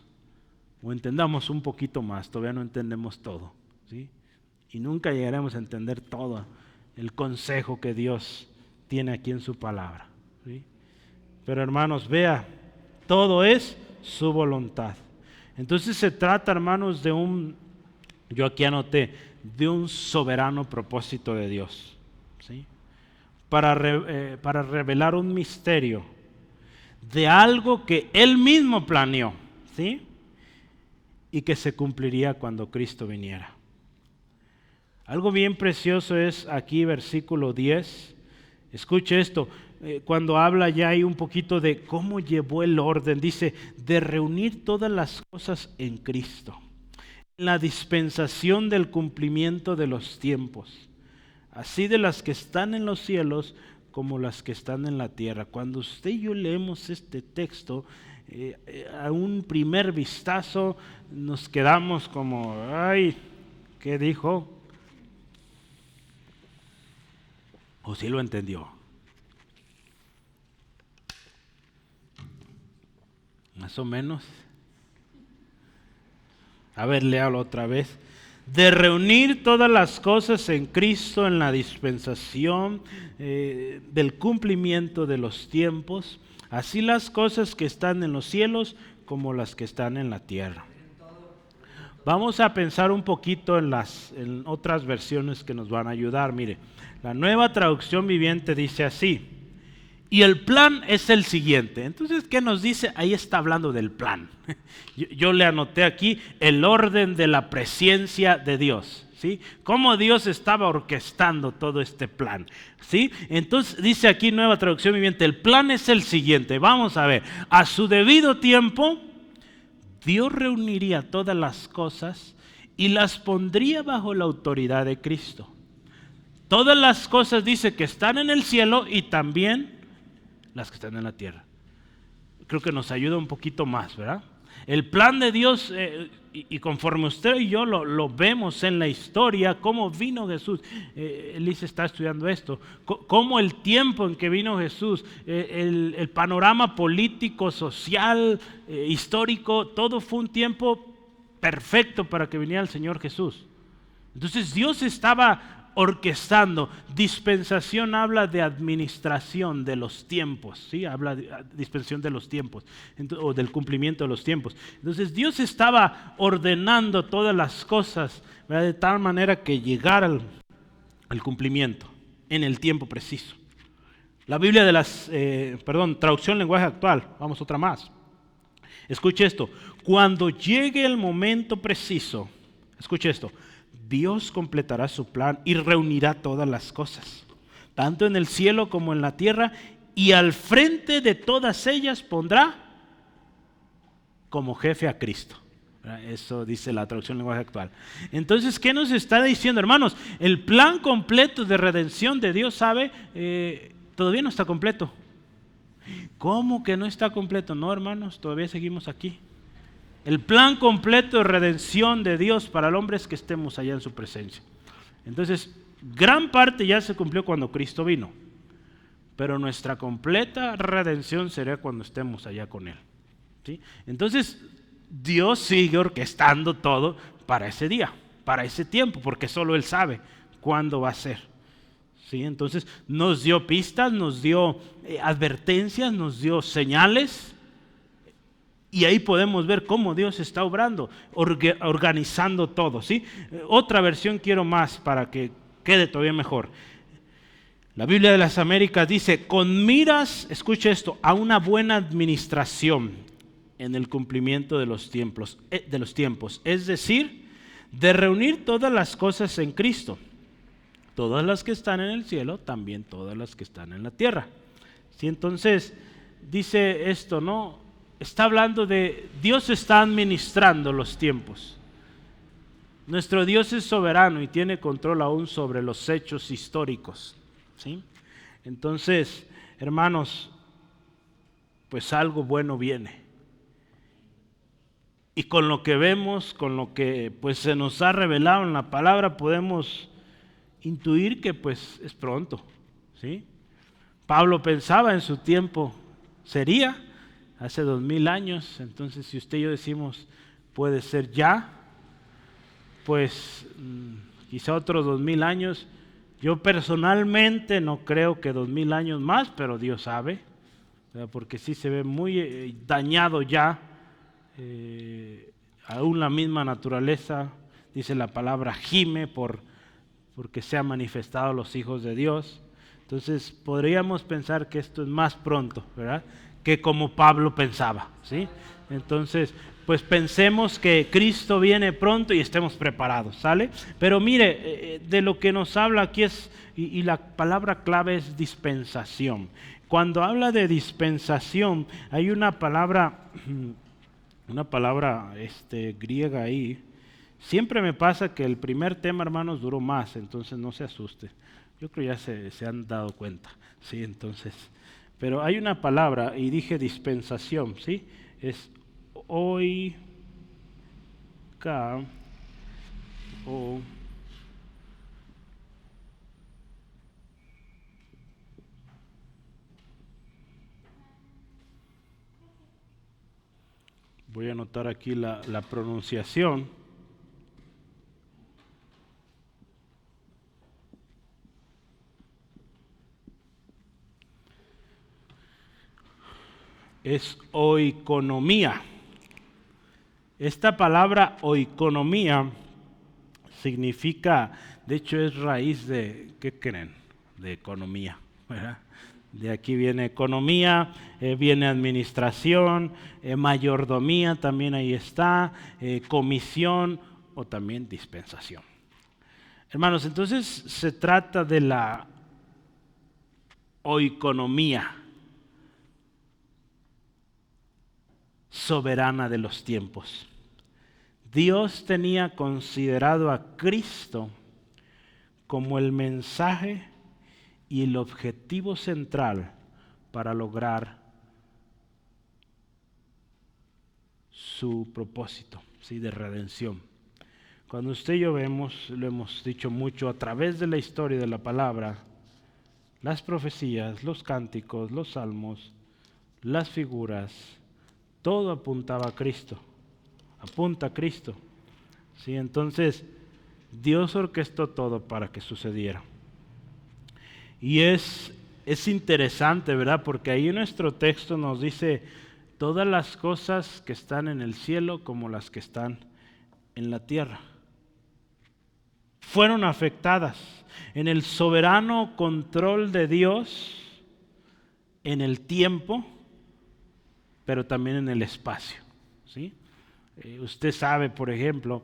Speaker 1: o entendamos un poquito más. Todavía no entendemos todo, ¿sí? Y nunca llegaremos a entender todo el consejo que Dios tiene aquí en su palabra, ¿sí? Pero hermanos, vea, todo es su voluntad. Entonces se trata, hermanos, yo aquí anoté, de un soberano propósito de Dios, ¿sí? Para revelar un misterio de algo que Él mismo planeó, ¿sí? Y que se cumpliría cuando Cristo viniera. Algo bien precioso es aquí versículo 10. Escuche esto, cuando habla ya hay un poquito de cómo llevó el orden. Dice, de reunir todas las cosas en Cristo, en la dispensación del cumplimiento de los tiempos, así de las que están en los cielos como las que están en la tierra. Cuando usted y yo leemos este texto, a un primer vistazo nos quedamos como, ay, ¿qué dijo? ¿O sí lo entendió? Más o menos. A ver, léalo otra vez. De reunir todas las cosas en Cristo en la dispensación del cumplimiento de los tiempos, así las cosas que están en los cielos como las que están en la tierra. Vamos a pensar un poquito en otras versiones que nos van a ayudar. Mire, la Nueva Traducción Viviente dice así: y el plan es el siguiente. Entonces, ¿qué nos dice? Ahí está hablando del plan. Yo le anoté aquí el orden de la presencia de Dios, ¿sí? Cómo Dios estaba orquestando todo este plan, ¿sí? Entonces dice aquí Nueva Traducción Viviente, el plan es el siguiente. Vamos a ver, a su debido tiempo, Dios reuniría todas las cosas y las pondría bajo la autoridad de Cristo. Todas las cosas dice que están en el cielo y también las que están en la tierra. Creo que nos ayuda un poquito más, ¿verdad? El plan de Dios, y conforme usted y yo lo vemos en la historia, cómo vino Jesús. Elise está estudiando esto, cómo el tiempo en que vino Jesús, el panorama político, social, histórico, todo fue un tiempo perfecto para que viniera el Señor Jesús. Entonces Dios estaba orquestando. Dispensación habla de administración de los tiempos, ¿sí? Habla de dispensación de los tiempos, o del cumplimiento de los tiempos. Entonces Dios estaba ordenando todas las cosas, ¿verdad? De tal manera que llegara al cumplimiento en el tiempo preciso. La Biblia de traducción lenguaje actual, vamos otra más. Escuche esto, cuando llegue el momento preciso, escuche esto, Dios completará su plan y reunirá todas las cosas, tanto en el cielo como en la tierra, y al frente de todas ellas pondrá como jefe a Cristo. Eso dice la traducción lenguaje actual. Entonces, ¿qué nos está diciendo, hermanos? El plan completo de redención de Dios, ¿sabe? Todavía no está completo. ¿Cómo que no está completo? No, hermanos, todavía seguimos aquí. El plan completo de redención de Dios para el hombre es que estemos allá en su presencia. Entonces, gran parte ya se cumplió cuando Cristo vino, pero nuestra completa redención será cuando estemos allá con Él, ¿sí? Entonces, Dios sigue orquestando todo para ese día, para ese tiempo, porque solo Él sabe cuándo va a ser, ¿sí? Entonces, nos dio pistas, nos dio advertencias, nos dio señales. Y ahí podemos ver cómo Dios está obrando, organizando todo, ¿sí? Otra versión quiero más para que quede todavía mejor. La Biblia de las Américas dice, con miras, escuche esto, a una buena administración en el cumplimiento de los tiempos. Es decir, de reunir todas las cosas en Cristo. Todas las que están en el cielo, también todas las que están en la tierra. ¿Sí? Entonces, dice esto, ¿no? Está hablando de Dios está administrando los tiempos. Nuestro Dios es soberano y tiene control aún sobre los hechos históricos, ¿sí? Entonces, hermanos, pues algo bueno viene. Y con lo que vemos, con lo que pues se nos ha revelado en la palabra, podemos intuir que pues es pronto, ¿sí? Pablo pensaba en su tiempo, sería hace 2000 años, entonces si usted y yo decimos puede ser ya, pues quizá otros 2000 años. Yo personalmente no creo que 2000 años más, pero Dios sabe, ¿verdad? Porque sí se ve muy dañado ya, aún la misma naturaleza, dice la palabra, gime porque se han manifestado los hijos de Dios. Entonces podríamos pensar que esto es más pronto, ¿verdad? Que como Pablo pensaba, ¿sí? Entonces, pues pensemos que Cristo viene pronto y estemos preparados, ¿sale? Pero mire, de lo que nos habla aquí es, y la palabra clave es dispensación. Cuando habla de dispensación, hay una palabra griega ahí. Siempre me pasa que el primer tema, hermanos, duró más, entonces no se asuste. Yo creo ya se han dado cuenta, ¿sí? Entonces, pero hay una palabra, y dije dispensación, ¿sí? Es oika, o voy a anotar aquí la pronunciación. Es oikonomía. Esta palabra oikonomía significa, de hecho es raíz de, ¿qué creen? De economía, ¿verdad? De aquí viene economía, viene administración, mayordomía, también ahí está, comisión o también dispensación. Hermanos, entonces se trata de la oikonomía soberana de los tiempos. Dios tenía considerado a Cristo como el mensaje y el objetivo central para lograr su propósito, ¿sí? De redención. Cuando usted y yo vemos, lo hemos dicho mucho a través de la historia de la palabra, las profecías, los cánticos, los salmos, las figuras, todo apuntaba a Cristo, apunta a Cristo. ¿Sí? Entonces, Dios orquestó todo para que sucediera. Y es interesante, ¿verdad? Porque ahí en nuestro texto nos dice todas las cosas que están en el cielo como las que están en la tierra. Fueron afectadas en el soberano control de Dios, en el tiempo, pero también en el espacio, ¿sí? Usted sabe, por ejemplo,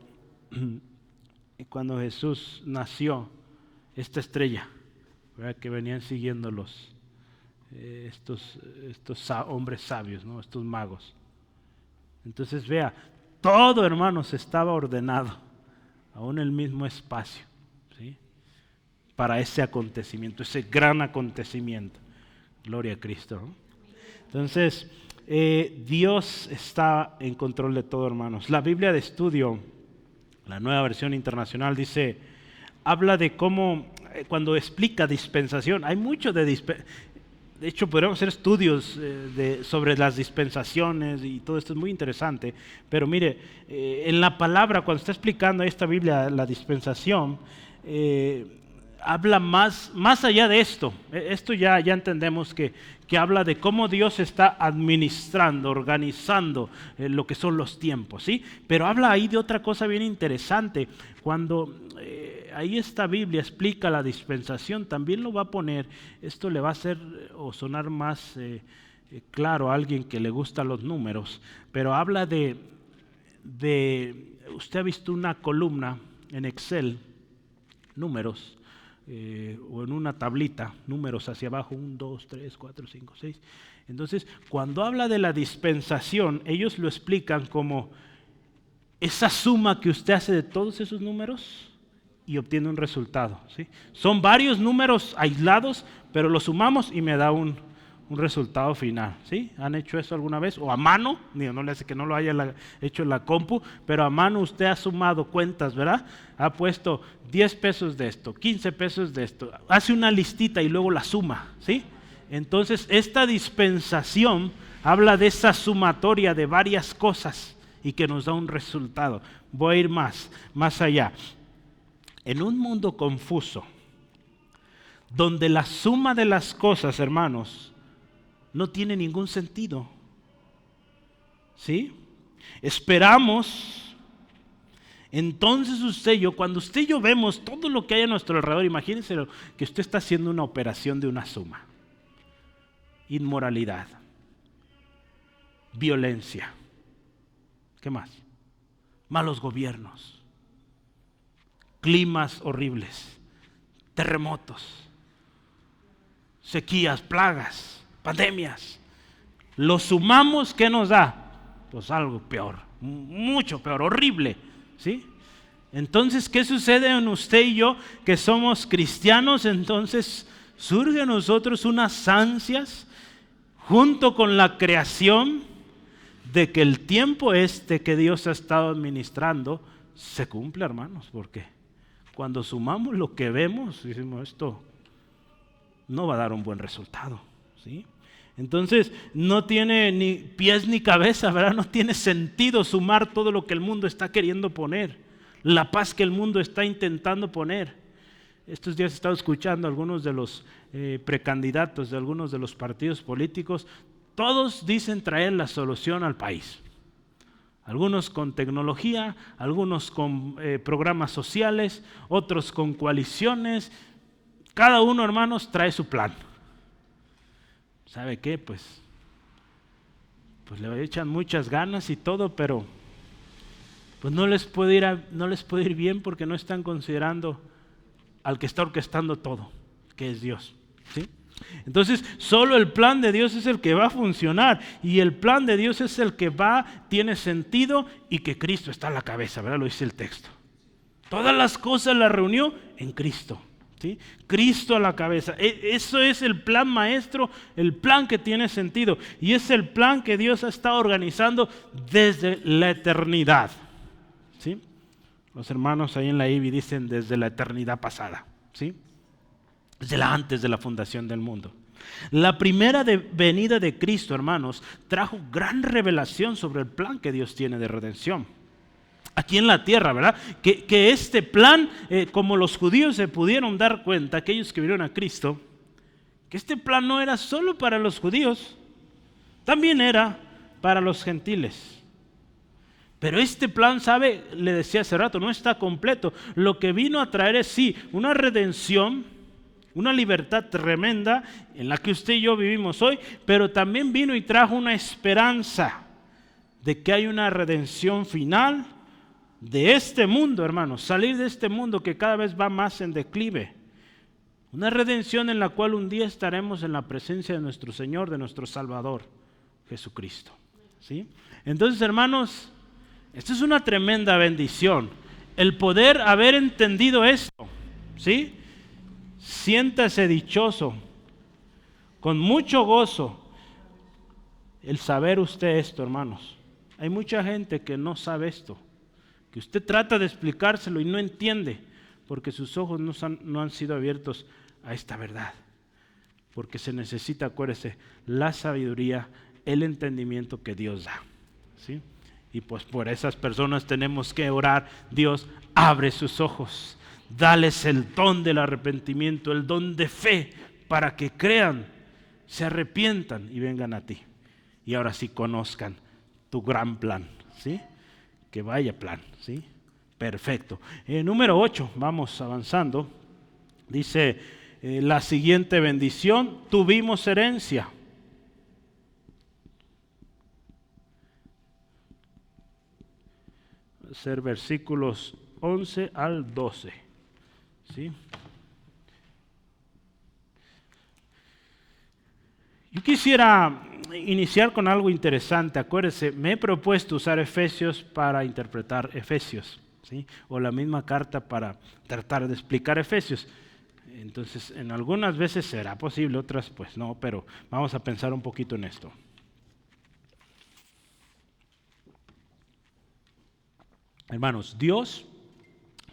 Speaker 1: cuando Jesús nació, esta estrella, ¿verdad? Que venían siguiéndolos estos hombres sabios, ¿no? Estos magos. Entonces vea, todo, hermanos, estaba ordenado, aún el mismo espacio, ¿sí? Para ese acontecimiento, ese gran acontecimiento. Gloria a Cristo, ¿no? Entonces, Dios está en control de todo, hermanos. La Biblia de estudio, la Nueva Versión Internacional, habla de cómo, cuando explica dispensación, hay mucho de hecho, podríamos hacer estudios sobre las dispensaciones y todo esto es muy interesante, pero mire, en la palabra, cuando está explicando esta Biblia la dispensación, habla más allá de esto. Esto ya entendemos que habla de cómo Dios está administrando, organizando lo que son los tiempos, ¿sí? Pero habla ahí de otra cosa bien interesante. Cuando ahí esta Biblia explica la dispensación, también lo va a poner, esto le va a hacer o sonar más claro a alguien que le gustan los números, pero habla de usted ha visto una columna en Excel, números, o en una tablita, números hacia abajo, 1, 2, 3, 4, 5, 6. Entonces, cuando habla de la dispensación, ellos lo explican como esa suma que usted hace de todos esos números y obtiene un resultado, ¿sí? Son varios números aislados, pero los sumamos y me da un un resultado final. ¿Sí? ¿Han hecho eso alguna vez? O a mano, digo, no le hace que no lo haya hecho en la compu, pero a mano usted ha sumado cuentas, ¿verdad? Ha puesto 10 pesos de esto, 15 pesos de esto, hace una listita y luego la suma, ¿sí? Entonces, esta dispensación habla de esa sumatoria de varias cosas y que nos da un resultado. Voy a ir más allá. En un mundo confuso, donde la suma de las cosas, hermanos, no tiene ningún sentido, ¿sí? Esperamos, entonces cuando usted y yo vemos todo lo que hay a nuestro alrededor, imagínense que usted está haciendo una operación de una suma. Inmoralidad, violencia, ¿qué más? Malos gobiernos, climas horribles, terremotos, sequías, plagas, pandemias. Lo sumamos, ¿qué nos da? Pues algo peor, mucho peor, horrible, ¿sí? Entonces, ¿qué sucede en usted y yo que somos cristianos? Entonces surge en nosotros unas ansias junto con la creación de que el tiempo que Dios ha estado administrando se cumple, hermanos. ¿Por qué? Cuando sumamos lo que vemos, decimos, esto no va a dar un buen resultado, ¿sí? Entonces, no tiene ni pies ni cabeza, ¿verdad? No tiene sentido sumar todo lo que el mundo está queriendo poner, la paz que el mundo está intentando poner. Estos días he estado escuchando a algunos de los precandidatos de algunos de los partidos políticos. Todos dicen traer la solución al país. Algunos con tecnología, algunos con programas sociales, otros con coaliciones. Cada uno, hermanos, trae su plan. ¿Sabe qué? Pues le echan muchas ganas y todo, pero pues no les puede ir bien porque no están considerando al que está orquestando todo, que es Dios, ¿sí? Entonces, solo el plan de Dios es el que va a funcionar, y el plan de Dios es el que tiene sentido, y que Cristo está a la cabeza, ¿verdad? Lo dice el texto. Todas las cosas las reunió en Cristo, ¿sí? Cristo a la cabeza. Eso es el plan maestro, el plan que tiene sentido, y es el plan que Dios ha estado organizando desde la eternidad, ¿sí? Los hermanos ahí en la IBI dicen desde la eternidad pasada, ¿sí? Desde antes de la fundación del mundo. La primera venida de Cristo, hermanos, trajo gran revelación sobre el plan que Dios tiene de redención aquí en la tierra, ¿verdad? Que este plan, como los judíos se pudieron dar cuenta, aquellos que vieron a Cristo, que este plan no era solo para los judíos, también era para los gentiles. Pero este plan, ¿sabe? Le decía hace rato, no está completo. Lo que vino a traer es, sí, una redención, una libertad tremenda en la que usted y yo vivimos hoy, pero también vino y trajo una esperanza de que hay una redención final de este mundo, hermanos. Salir de este mundo que cada vez va más en declive. Una redención en la cual un día estaremos en la presencia de nuestro Señor, de nuestro Salvador, Jesucristo, ¿sí? Entonces, hermanos, esto es una tremenda bendición, el poder haber entendido esto, ¿sí? Siéntase dichoso, con mucho gozo, el saber usted esto, hermanos. Hay mucha gente que no sabe esto, que usted trata de explicárselo y no entiende, porque sus ojos no han sido abiertos a esta verdad. Porque se necesita, acuérdese, la sabiduría, el entendimiento que Dios da, ¿sí? Y pues por esas personas tenemos que orar. Dios, abre sus ojos, dales el don del arrepentimiento, el don de fe, para que crean, se arrepientan y vengan a ti. Y ahora sí conozcan tu gran plan, ¿sí? Que vaya plan, ¿sí? Perfecto. Número 8, vamos avanzando. Dice la siguiente bendición: tuvimos herencia. Ser versículos 11 al 12, ¿sí? Yo quisiera iniciar con algo interesante. Acuérdese, me he propuesto usar Efesios para interpretar Efesios, ¿sí? O la misma carta para tratar de explicar Efesios. Entonces, en algunas veces será posible, otras pues no, pero vamos a pensar un poquito en esto. Hermanos, Dios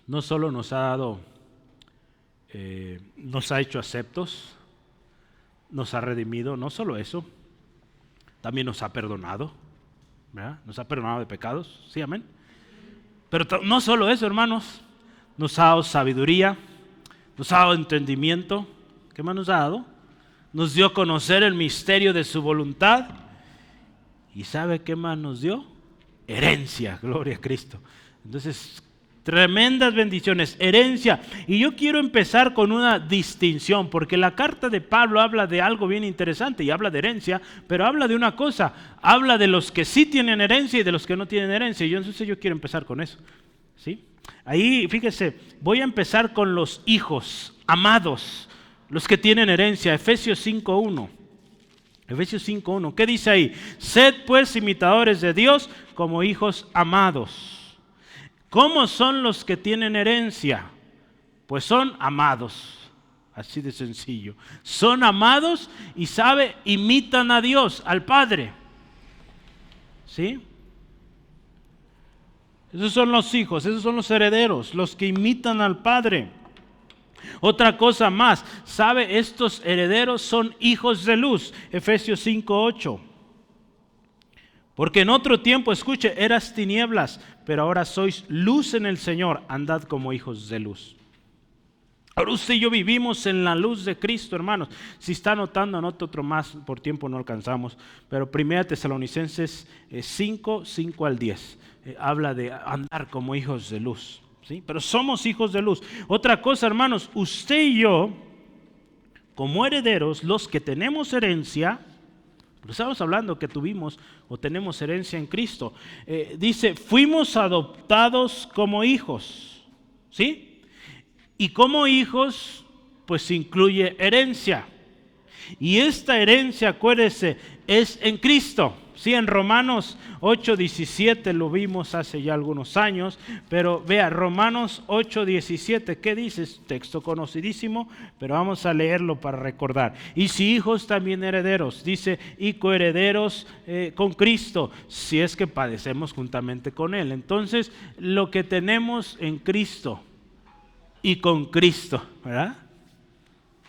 Speaker 1: no solo nos ha dado, nos ha hecho aceptos, nos ha redimido, no solo eso, también nos ha perdonado, ¿verdad? Nos ha perdonado de pecados, ¿sí, amén? Pero no solo eso, hermanos, nos ha dado sabiduría, nos ha dado entendimiento. ¿Qué más nos ha dado? Nos dio a conocer el misterio de su voluntad. ¿Y sabe qué más nos dio? Herencia, gloria a Cristo. Entonces, tremendas bendiciones, herencia. Y yo quiero empezar con una distinción, porque la carta de Pablo habla de algo bien interesante y habla de herencia, pero habla de una cosa, habla de los que sí tienen herencia y de los que no tienen herencia. Y entonces yo quiero empezar con eso, ¿sí? Ahí, fíjese, voy a empezar con los hijos amados, los que tienen herencia. Efesios 5:1. Efesios 5:1. ¿Qué dice ahí? Sed pues imitadores de Dios como hijos amados. ¿Cómo son los que tienen herencia? Pues son amados. Así de sencillo. Son amados y imitan a Dios, al Padre. ¿Sí? Esos son los hijos, esos son los herederos, los que imitan al Padre. Otra cosa más, estos herederos son hijos de luz. Efesios 5:8. Porque en otro tiempo, escuche, eras tinieblas, pero ahora sois luz en el Señor, andad como hijos de luz. Ahora usted y yo vivimos en la luz de Cristo, hermanos. Si está anotando, anote otro más, por tiempo no alcanzamos. Pero 1 Tesalonicenses 5 al 10. Habla de andar como hijos de luz, ¿sí? Pero somos hijos de luz. Otra cosa, hermanos, usted y yo, como herederos, los que tenemos herencia, pero estamos hablando que tuvimos o tenemos herencia en Cristo. Dice, fuimos adoptados como hijos, ¿sí? Y como hijos, pues incluye herencia. Y esta herencia, acuérdese, es en Cristo. Sí, en Romanos 8:17 lo vimos hace ya algunos años, pero vea, Romanos 8:17, ¿qué dice? Es texto conocidísimo, pero vamos a leerlo para recordar. Y si hijos, también herederos, dice, y coherederos con Cristo, si es que padecemos juntamente con Él. Entonces, lo que tenemos en Cristo y con Cristo, ¿verdad?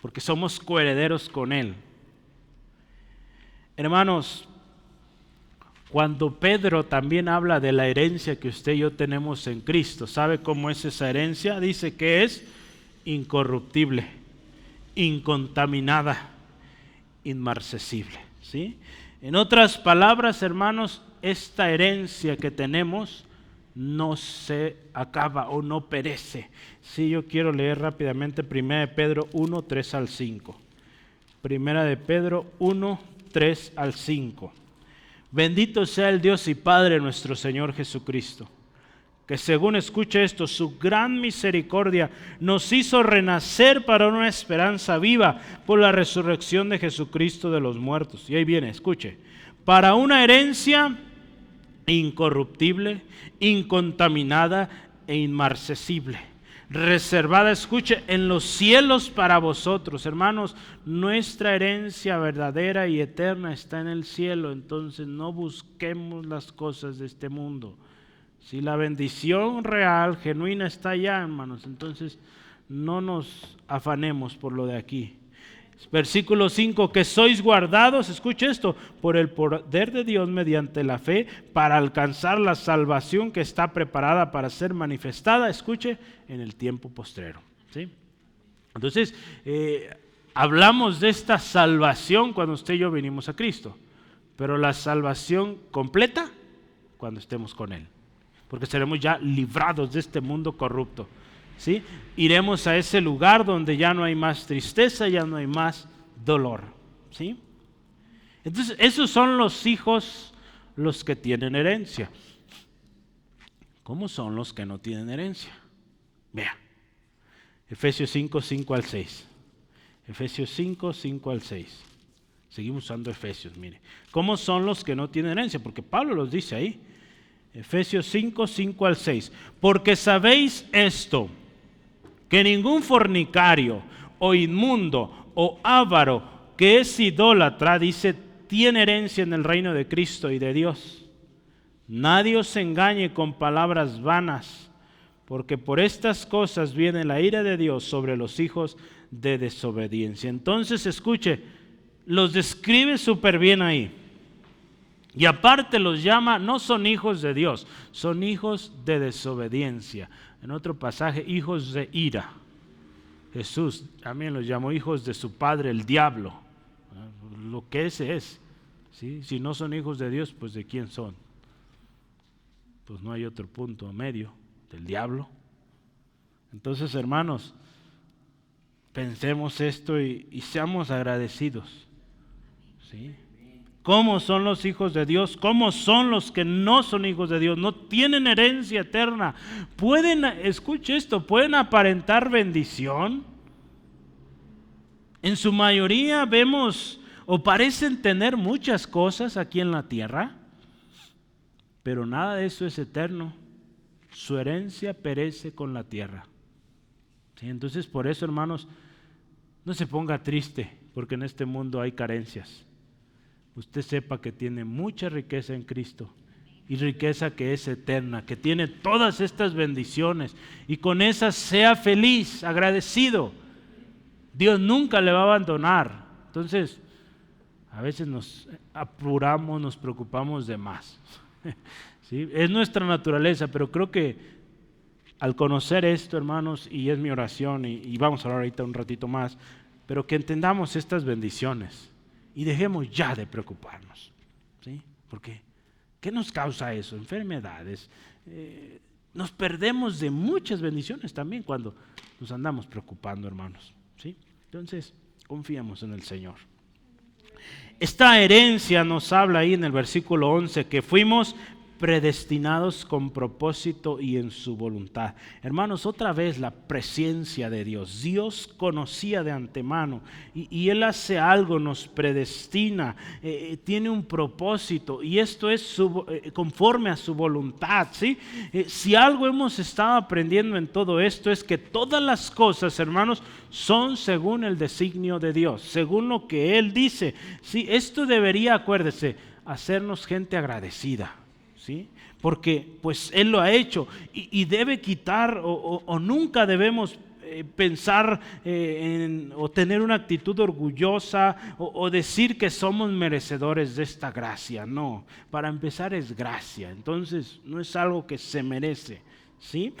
Speaker 1: Porque somos coherederos con Él. Hermanos, cuando Pedro también habla de la herencia que usted y yo tenemos en Cristo, ¿sabe cómo es esa herencia? Dice que es incorruptible, incontaminada, inmarcesible, ¿sí? En otras palabras, hermanos, esta herencia que tenemos no se acaba o no perece. Sí, yo quiero leer rápidamente 1 de Pedro 1, 3 al 5. 1 de Pedro 1, 3 al 5. Bendito sea el Dios y Padre nuestro Señor Jesucristo, que según escuche esto, su gran misericordia nos hizo renacer para una esperanza viva por la resurrección de Jesucristo de los muertos. Y ahí viene, escuche, para una herencia incorruptible, incontaminada e inmarcesible, reservada, escuche, en los cielos para vosotros. Hermanos, nuestra herencia verdadera y eterna está en el cielo, entonces no busquemos las cosas de este mundo. Si la bendición real, genuina está allá, hermanos, entonces no nos afanemos por lo de aquí. Versículo 5, que sois guardados, escuche esto, por el poder de Dios mediante la fe para alcanzar la salvación que está preparada para ser manifestada, escuche, en el tiempo postrero, ¿sí? Entonces, hablamos de esta salvación cuando usted y yo venimos a Cristo, pero la salvación completa cuando estemos con Él, porque seremos ya librados de este mundo corrupto. ¿Sí? Iremos a ese lugar donde ya no hay más tristeza, ya no hay más dolor, ¿sí? Entonces, esos son los hijos, los que tienen herencia. ¿Cómo son los que no tienen herencia? Vea, Efesios 5, 5 al 6. Efesios 5, 5 al 6. Seguimos usando Efesios, mire. ¿Cómo son los que no tienen herencia? Porque Pablo los dice ahí. Efesios 5, 5 al 6. Porque sabéis esto, que ningún fornicario o inmundo, o avaro, que es idólatra, dice, tiene herencia en el reino de Cristo y de Dios. Nadie os engañe con palabras vanas, porque por estas cosas viene la ira de Dios sobre los hijos de desobediencia. Entonces, escuche, los describe súper bien ahí. Y aparte los llama, no son hijos de Dios, son hijos de desobediencia. En otro pasaje, hijos de ira. Jesús también los llamó hijos de su padre, el diablo. Lo que ese es. ¿Sí? Si no son hijos de Dios, pues ¿de quién son? Pues no hay otro punto medio, del diablo. Entonces, hermanos, pensemos esto y seamos agradecidos. ¿Sí? ¿Cómo son los hijos de Dios? ¿Cómo son los que no son hijos de Dios? No tienen herencia eterna. Escuche esto, pueden aparentar bendición. En su mayoría vemos o parecen tener muchas cosas aquí en la tierra, pero nada de eso es eterno. Su herencia perece con la tierra. ¿Sí? Entonces, por eso, hermanos, no se ponga triste, porque en este mundo hay carencias. Usted sepa que tiene mucha riqueza en Cristo y riqueza que es eterna, que tiene todas estas bendiciones y con esas sea feliz, agradecido. Dios nunca le va a abandonar. Entonces, a veces nos apuramos, nos preocupamos de más. ¿Sí? Es nuestra naturaleza, pero creo que al conocer esto, hermanos, y es mi oración, y vamos a hablar ahorita un ratito más, pero que entendamos estas bendiciones. Y dejemos ya de preocuparnos, ¿sí? Porque ¿qué nos causa eso? Enfermedades. Nos perdemos de muchas bendiciones también cuando nos andamos preocupando, hermanos, ¿sí? Entonces, confiamos en el Señor. Esta herencia nos habla ahí en el versículo 11 que fuimos predestinados con propósito y en su voluntad. Hermanos, otra vez la presencia de Dios. Dios conocía de antemano y Él hace algo, nos predestina, tiene un propósito y esto es conforme a su voluntad, ¿sí? Si algo hemos estado aprendiendo en todo esto es que todas las cosas, hermanos, son según el designio de Dios, según lo que Él dice. ¿Sí? Esto debería, acuérdese, hacernos gente agradecida. ¿Sí? Porque pues Él lo ha hecho y debe quitar o nunca debemos pensar o tener una actitud orgullosa o decir que somos merecedores de esta gracia. No, para empezar es gracia, entonces no es algo que se merece. ¿Sí?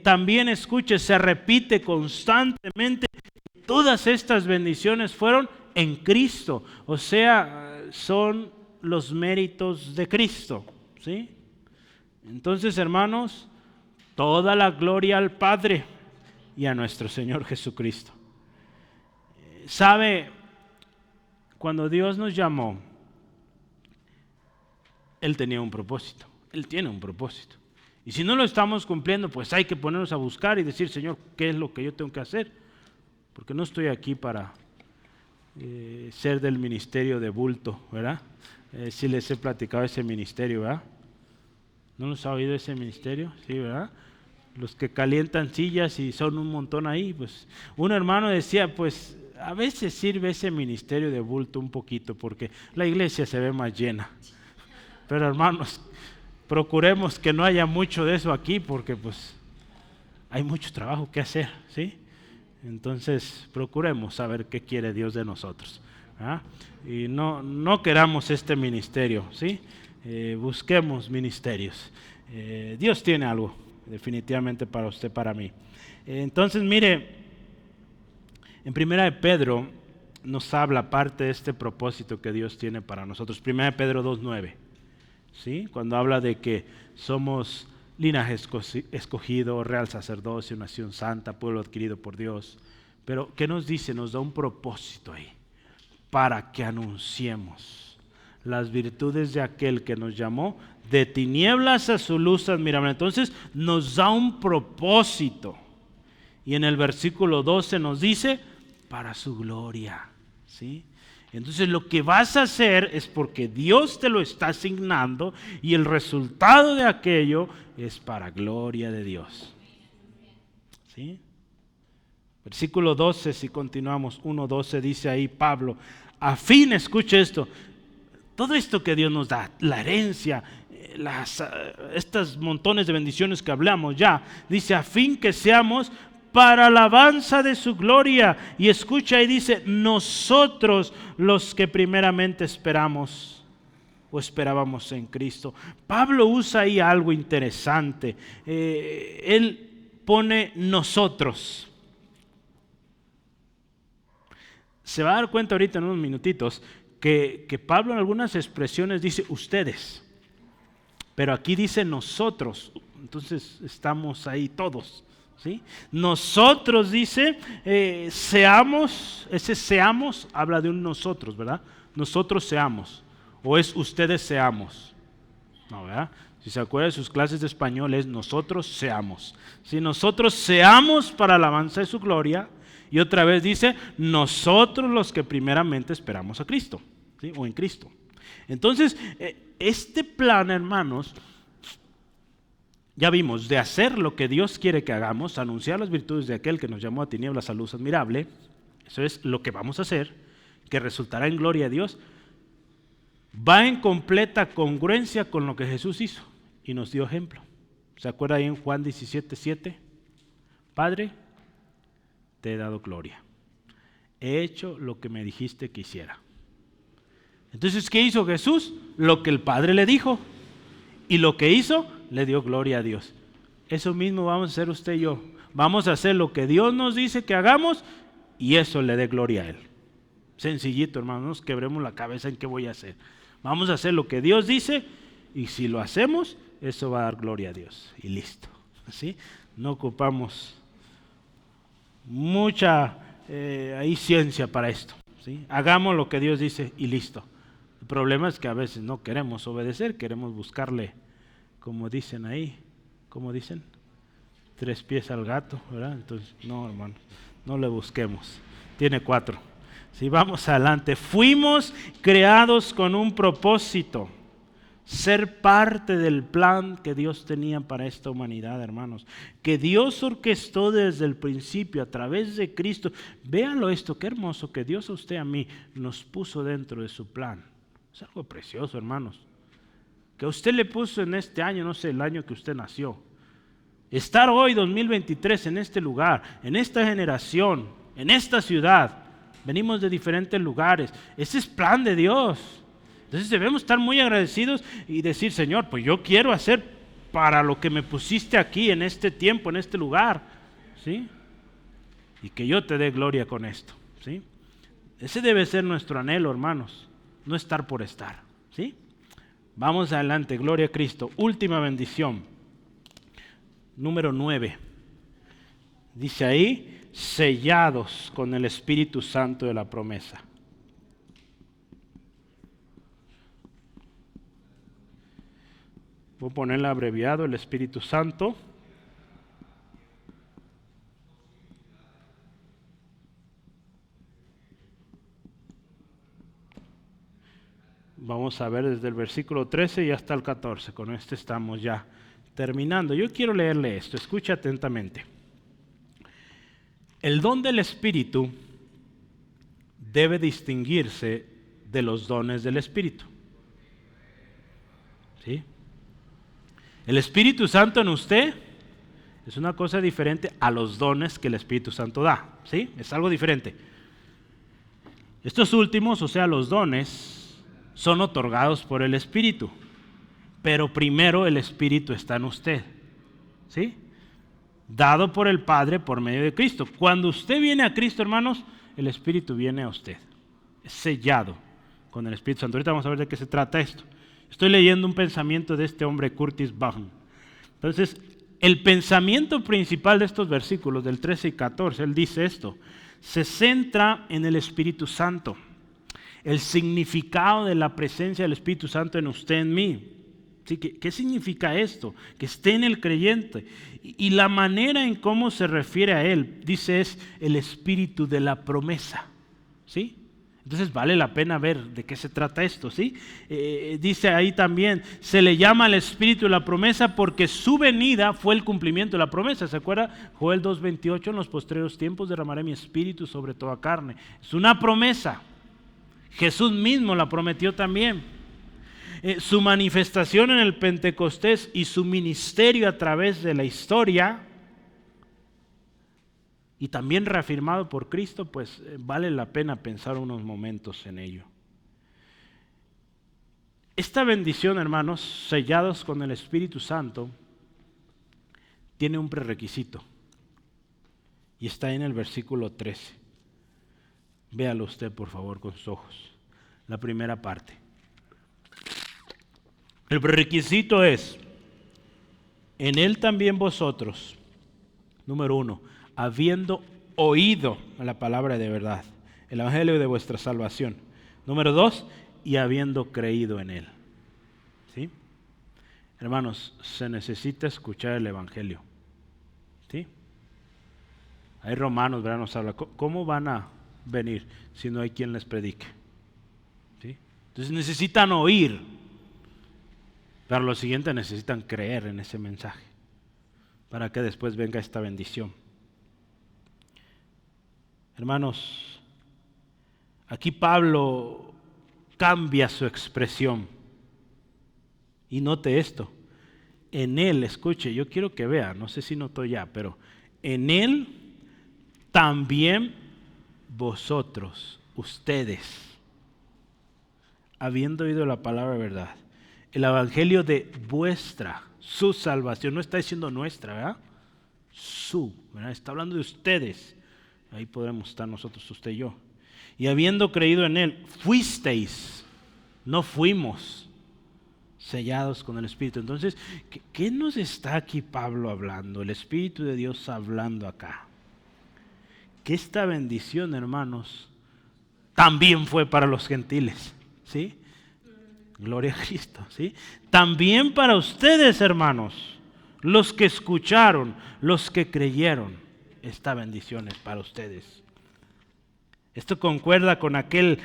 Speaker 1: También escuche, se repite constantemente, todas estas bendiciones fueron en Cristo, o sea, son los méritos de Cristo. ¿Sí? Entonces, hermanos, toda la gloria al Padre y a nuestro Señor Jesucristo. ¿Sabe? Cuando Dios nos llamó, Él tenía un propósito. Él tiene un propósito. Y si no lo estamos cumpliendo, pues hay que ponernos a buscar y decir, Señor, ¿qué es lo que yo tengo que hacer? Porque no estoy aquí para ser del ministerio de bulto, ¿verdad? Sí les he platicado ese ministerio, ¿verdad? ¿No los ha oído ese ministerio? Sí, ¿verdad? Los que calientan sillas y son un montón ahí. Pues un hermano decía, pues a veces sirve ese ministerio de bulto un poquito porque la iglesia se ve más llena. Pero hermanos, procuremos que no haya mucho de eso aquí porque pues hay mucho trabajo que hacer, ¿sí? Entonces procuremos saber qué quiere Dios de nosotros, ¿verdad? Y no queramos este ministerio, ¿sí? Busquemos ministerios. Dios tiene algo definitivamente para usted, para mí. Entonces, mire, en 1 Pedro nos habla parte de este propósito que Dios tiene para nosotros. 1 Pedro 2:9, ¿sí? Cuando habla de que somos linaje escogido, real sacerdocio, nación santa, pueblo adquirido por Dios. Pero, ¿qué nos dice? Nos da un propósito ahí, para que anunciemos las virtudes de aquel que nos llamó de tinieblas a su luz admirable. Entonces nos da un propósito. Y en el versículo 12 nos dice, para su gloria. ¿Sí? Entonces lo que vas a hacer es porque Dios te lo está asignando y el resultado de aquello es para gloria de Dios. ¿Sí? Versículo 12, si continuamos, 1:12 dice ahí Pablo, a fin, escuche esto, todo esto que Dios nos da, la herencia, estas montones de bendiciones que hablamos ya, dice a fin que seamos para alabanza de su gloria. Y escucha ahí dice, nosotros los que primeramente esperamos o esperábamos en Cristo. Pablo usa ahí algo interesante. Él pone nosotros. Se va a dar cuenta ahorita en unos minutitos que Pablo en algunas expresiones dice ustedes. Pero aquí dice nosotros, entonces estamos ahí todos, ¿sí? Nosotros dice, seamos, ese seamos habla de un nosotros, ¿verdad? Nosotros seamos, o es ustedes seamos, ¿no, verdad? Si se acuerdan de sus clases de español es nosotros seamos. Si nosotros seamos para alabanza de su gloria, y otra vez dice, nosotros los que primeramente esperamos a Cristo, ¿sí? O en Cristo. Entonces, este plan, hermanos, ya vimos, de hacer lo que Dios quiere que hagamos, anunciar las virtudes de aquel que nos llamó a tinieblas a luz admirable, eso es lo que vamos a hacer, que resultará en gloria a Dios, va en completa congruencia con lo que Jesús hizo y nos dio ejemplo. ¿Se acuerda ahí en Juan 17:7? Padre, te he dado gloria. He hecho lo que me dijiste que hiciera. Entonces, ¿qué hizo Jesús? Lo que el Padre le dijo. Y lo que hizo, le dio gloria a Dios. Eso mismo vamos a hacer usted y yo. Vamos a hacer lo que Dios nos dice que hagamos y eso le dé gloria a Él. Sencillito, hermanos, no nos quebremos la cabeza en qué voy a hacer. Vamos a hacer lo que Dios dice y si lo hacemos, eso va a dar gloria a Dios. Y listo. ¿Sí? No ocupamos mucha hay ciencia para esto, ¿sí? Hagamos lo que Dios dice y listo. El problema es que a veces no queremos obedecer, queremos buscarle, como dicen ahí, ¿cómo dicen? 3 pies al gato, ¿verdad? Entonces, no, hermano, no le busquemos. Tiene 4. Si vamos adelante, fuimos creados con un propósito. Ser parte del plan que Dios tenía para esta humanidad, hermanos. Que Dios orquestó desde el principio a través de Cristo. Véanlo esto, qué hermoso que Dios a usted y a mí nos puso dentro de su plan. Es algo precioso, hermanos. Que a usted le puso en este año, no sé, el año que usted nació. Estar hoy, 2023, en este lugar, en esta generación, en esta ciudad. Venimos de diferentes lugares. Ese es plan de Dios. Entonces debemos estar muy agradecidos y decir, Señor, pues yo quiero hacer para lo que me pusiste aquí, en este tiempo, en este lugar, ¿sí? Y que yo te dé gloria con esto, ¿sí? Ese debe ser nuestro anhelo, hermanos, no estar por estar, ¿sí? Vamos adelante, gloria a Cristo. Última bendición, número 9. Dice ahí, sellados con el Espíritu Santo de la promesa. Voy a ponerle abreviado el Espíritu Santo. Vamos a ver desde el versículo 13 y hasta el 14. Con este estamos ya terminando. Yo quiero leerle esto. Escuche atentamente. El don del Espíritu debe distinguirse de los dones del Espíritu. ¿Sí? El Espíritu Santo en usted es una cosa diferente a los dones que el Espíritu Santo da, ¿sí? Es algo diferente. Estos últimos, o sea, los dones, son otorgados por el Espíritu, pero primero el Espíritu está en usted, ¿sí? Dado por el Padre por medio de Cristo. Cuando usted viene a Cristo, hermanos, el Espíritu viene a usted, es sellado con el Espíritu Santo. Ahorita vamos a ver de qué se trata esto. Estoy leyendo un pensamiento de este hombre, Curtis Baum. Entonces, el pensamiento principal de estos versículos, del 13 y 14, él dice esto, se centra en el Espíritu Santo, el significado de la presencia del Espíritu Santo en usted, en mí. ¿Sí? ¿Qué significa esto? Que esté en el creyente. Y la manera en cómo se refiere a él, dice, es el Espíritu de la promesa. ¿Sí? Entonces vale la pena ver de qué se trata esto, ¿sí? Dice ahí también, se le llama al Espíritu la promesa porque su venida fue el cumplimiento de la promesa. ¿Se acuerda? Joel 2:28, en los postreros tiempos derramaré mi Espíritu sobre toda carne. Es una promesa. Jesús mismo la prometió también. Su manifestación en el Pentecostés y su ministerio a través de la historia, y también reafirmado por Cristo, pues vale la pena pensar unos momentos en ello. Esta bendición, hermanos, sellados con el Espíritu Santo, tiene un prerequisito. Y está en el versículo 13. Véalo usted, por favor, con sus ojos. La primera parte. El prerequisito es, en él también vosotros, número 1, habiendo oído la palabra de verdad, el evangelio de vuestra salvación. Número 2, y habiendo creído en él. ¿Sí? Hermanos, se necesita escuchar el evangelio. ¿Sí? Hay romanos, ¿verdad? Nos habla, ¿cómo van a venir si no hay quien les predique? ¿Sí? Entonces necesitan oír. Pero lo siguiente, necesitan creer en ese mensaje para que después venga esta bendición. Hermanos, aquí Pablo cambia su expresión. Y note esto. En él, escuche, yo quiero que vea, no sé si notó ya, pero en él también vosotros, ustedes, habiendo oído la palabra de verdad, el evangelio de su salvación, no está diciendo nuestra, ¿verdad? ¿verdad? Está hablando de ustedes. Ahí podremos estar nosotros, usted y yo. Y habiendo creído en él, fuisteis, no fuimos, sellados con el Espíritu. Entonces, ¿qué nos está aquí Pablo hablando? El Espíritu de Dios hablando acá. Que esta bendición, hermanos, también fue para los gentiles, ¿sí? Gloria a Cristo, ¿sí? También para ustedes, hermanos, los que escucharon, los que creyeron, esta bendición es para ustedes. Esto concuerda con aquel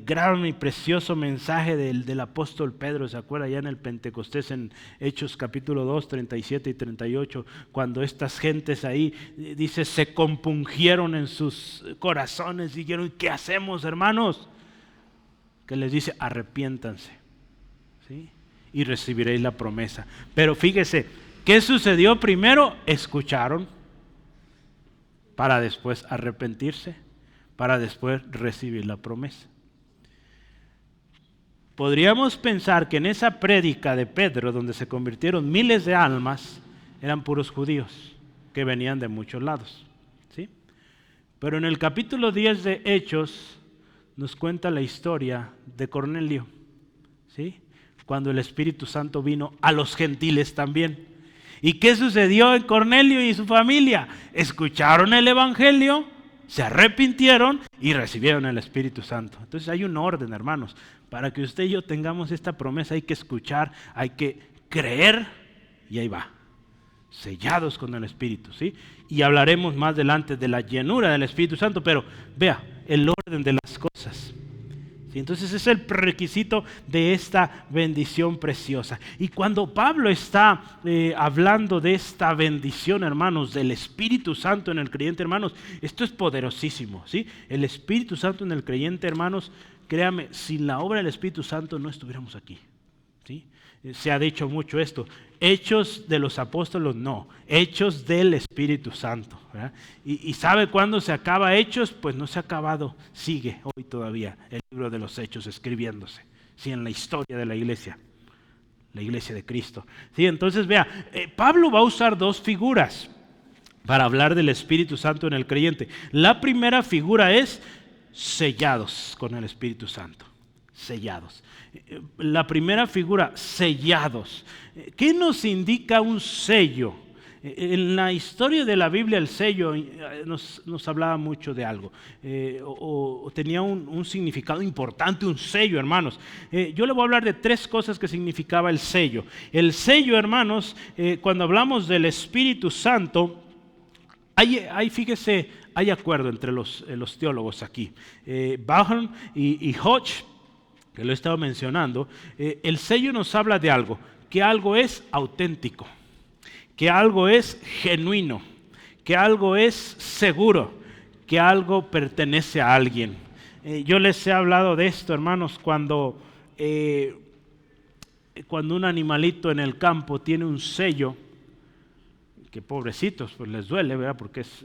Speaker 1: gran y precioso mensaje del apóstol Pedro, ¿se acuerda? Ya en el Pentecostés, en Hechos capítulo 2, 37 y 38, cuando estas gentes ahí, dice, se compungieron en sus corazones y dijeron, ¿qué hacemos, hermanos? Que les dice, arrepiéntanse, ¿sí? Y recibiréis la promesa. Pero fíjese, ¿qué sucedió primero? Escucharon, para después arrepentirse, para después recibir la promesa. Podríamos pensar que en esa prédica de Pedro, donde se convirtieron miles de almas, eran puros judíos que venían de muchos lados, ¿sí? Pero en el capítulo 10 de Hechos nos cuenta la historia de Cornelio, ¿sí? Cuando el Espíritu Santo vino a los gentiles también. ¿Y qué sucedió en Cornelio y su familia? Escucharon el evangelio, se arrepintieron y recibieron el Espíritu Santo. Entonces hay un orden, hermanos. Para que usted y yo tengamos esta promesa hay que escuchar, hay que creer y ahí va. Sellados con el Espíritu, ¿sí? Y hablaremos más adelante de la llenura del Espíritu Santo, pero vea el orden de las cosas. ¿Sí? Entonces es el prerequisito de esta bendición preciosa. Y cuando Pablo está hablando de esta bendición, hermanos, del Espíritu Santo en el creyente, hermanos, esto es poderosísimo, ¿sí? El Espíritu Santo en el creyente, hermanos, créame, sin la obra del Espíritu Santo no estuviéramos aquí, ¿sí? Se ha dicho mucho esto, hechos de los apóstoles no, hechos del Espíritu Santo, ¿verdad? Y ¿sabe cuándo se acaba Hechos? Pues no se ha acabado, sigue hoy todavía el libro de los Hechos escribiéndose, ¿sí? En la historia de la iglesia de Cristo, ¿sí? Entonces vea, Pablo va a usar dos figuras para hablar del Espíritu Santo en el creyente. La primera figura es sellados con el Espíritu Santo. Sellados. La primera figura, sellados. ¿Qué nos indica un sello? En la historia de la Biblia el sello nos hablaba mucho de algo, o tenía un significado importante, un sello, hermanos. Yo le voy a hablar de tres cosas que significaba el sello. El sello, hermanos, cuando hablamos del Espíritu Santo, fíjese, hay acuerdo entre los teólogos aquí. Bauhan y Hodge, que lo he estado mencionando, el sello nos habla de algo, que algo es auténtico, que algo es genuino, que algo es seguro, que algo pertenece a alguien. Yo les he hablado de esto, hermanos, cuando un animalito en el campo tiene un sello, que pobrecitos, pues les duele, ¿verdad? Porque es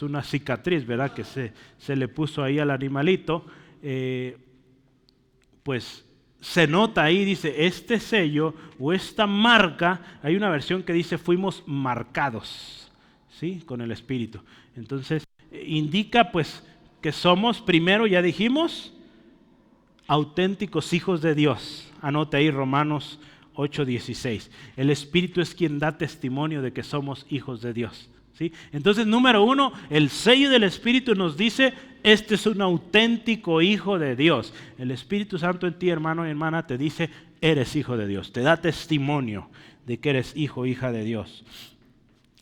Speaker 1: una cicatriz, ¿verdad? Que se le puso ahí al animalito, pues se nota ahí, dice, este sello o esta marca, hay una versión que dice fuimos marcados, ¿sí? Con el Espíritu. Entonces, indica pues que somos, primero ya dijimos, auténticos hijos de Dios. Anote ahí Romanos 8:16. El Espíritu es quien da testimonio de que somos hijos de Dios, ¿sí? Entonces, número uno, el sello del Espíritu nos dice, este es un auténtico hijo de Dios. El Espíritu Santo en ti, hermano y hermana, te dice, eres hijo de Dios. Te da testimonio de que eres hijo o hija de Dios.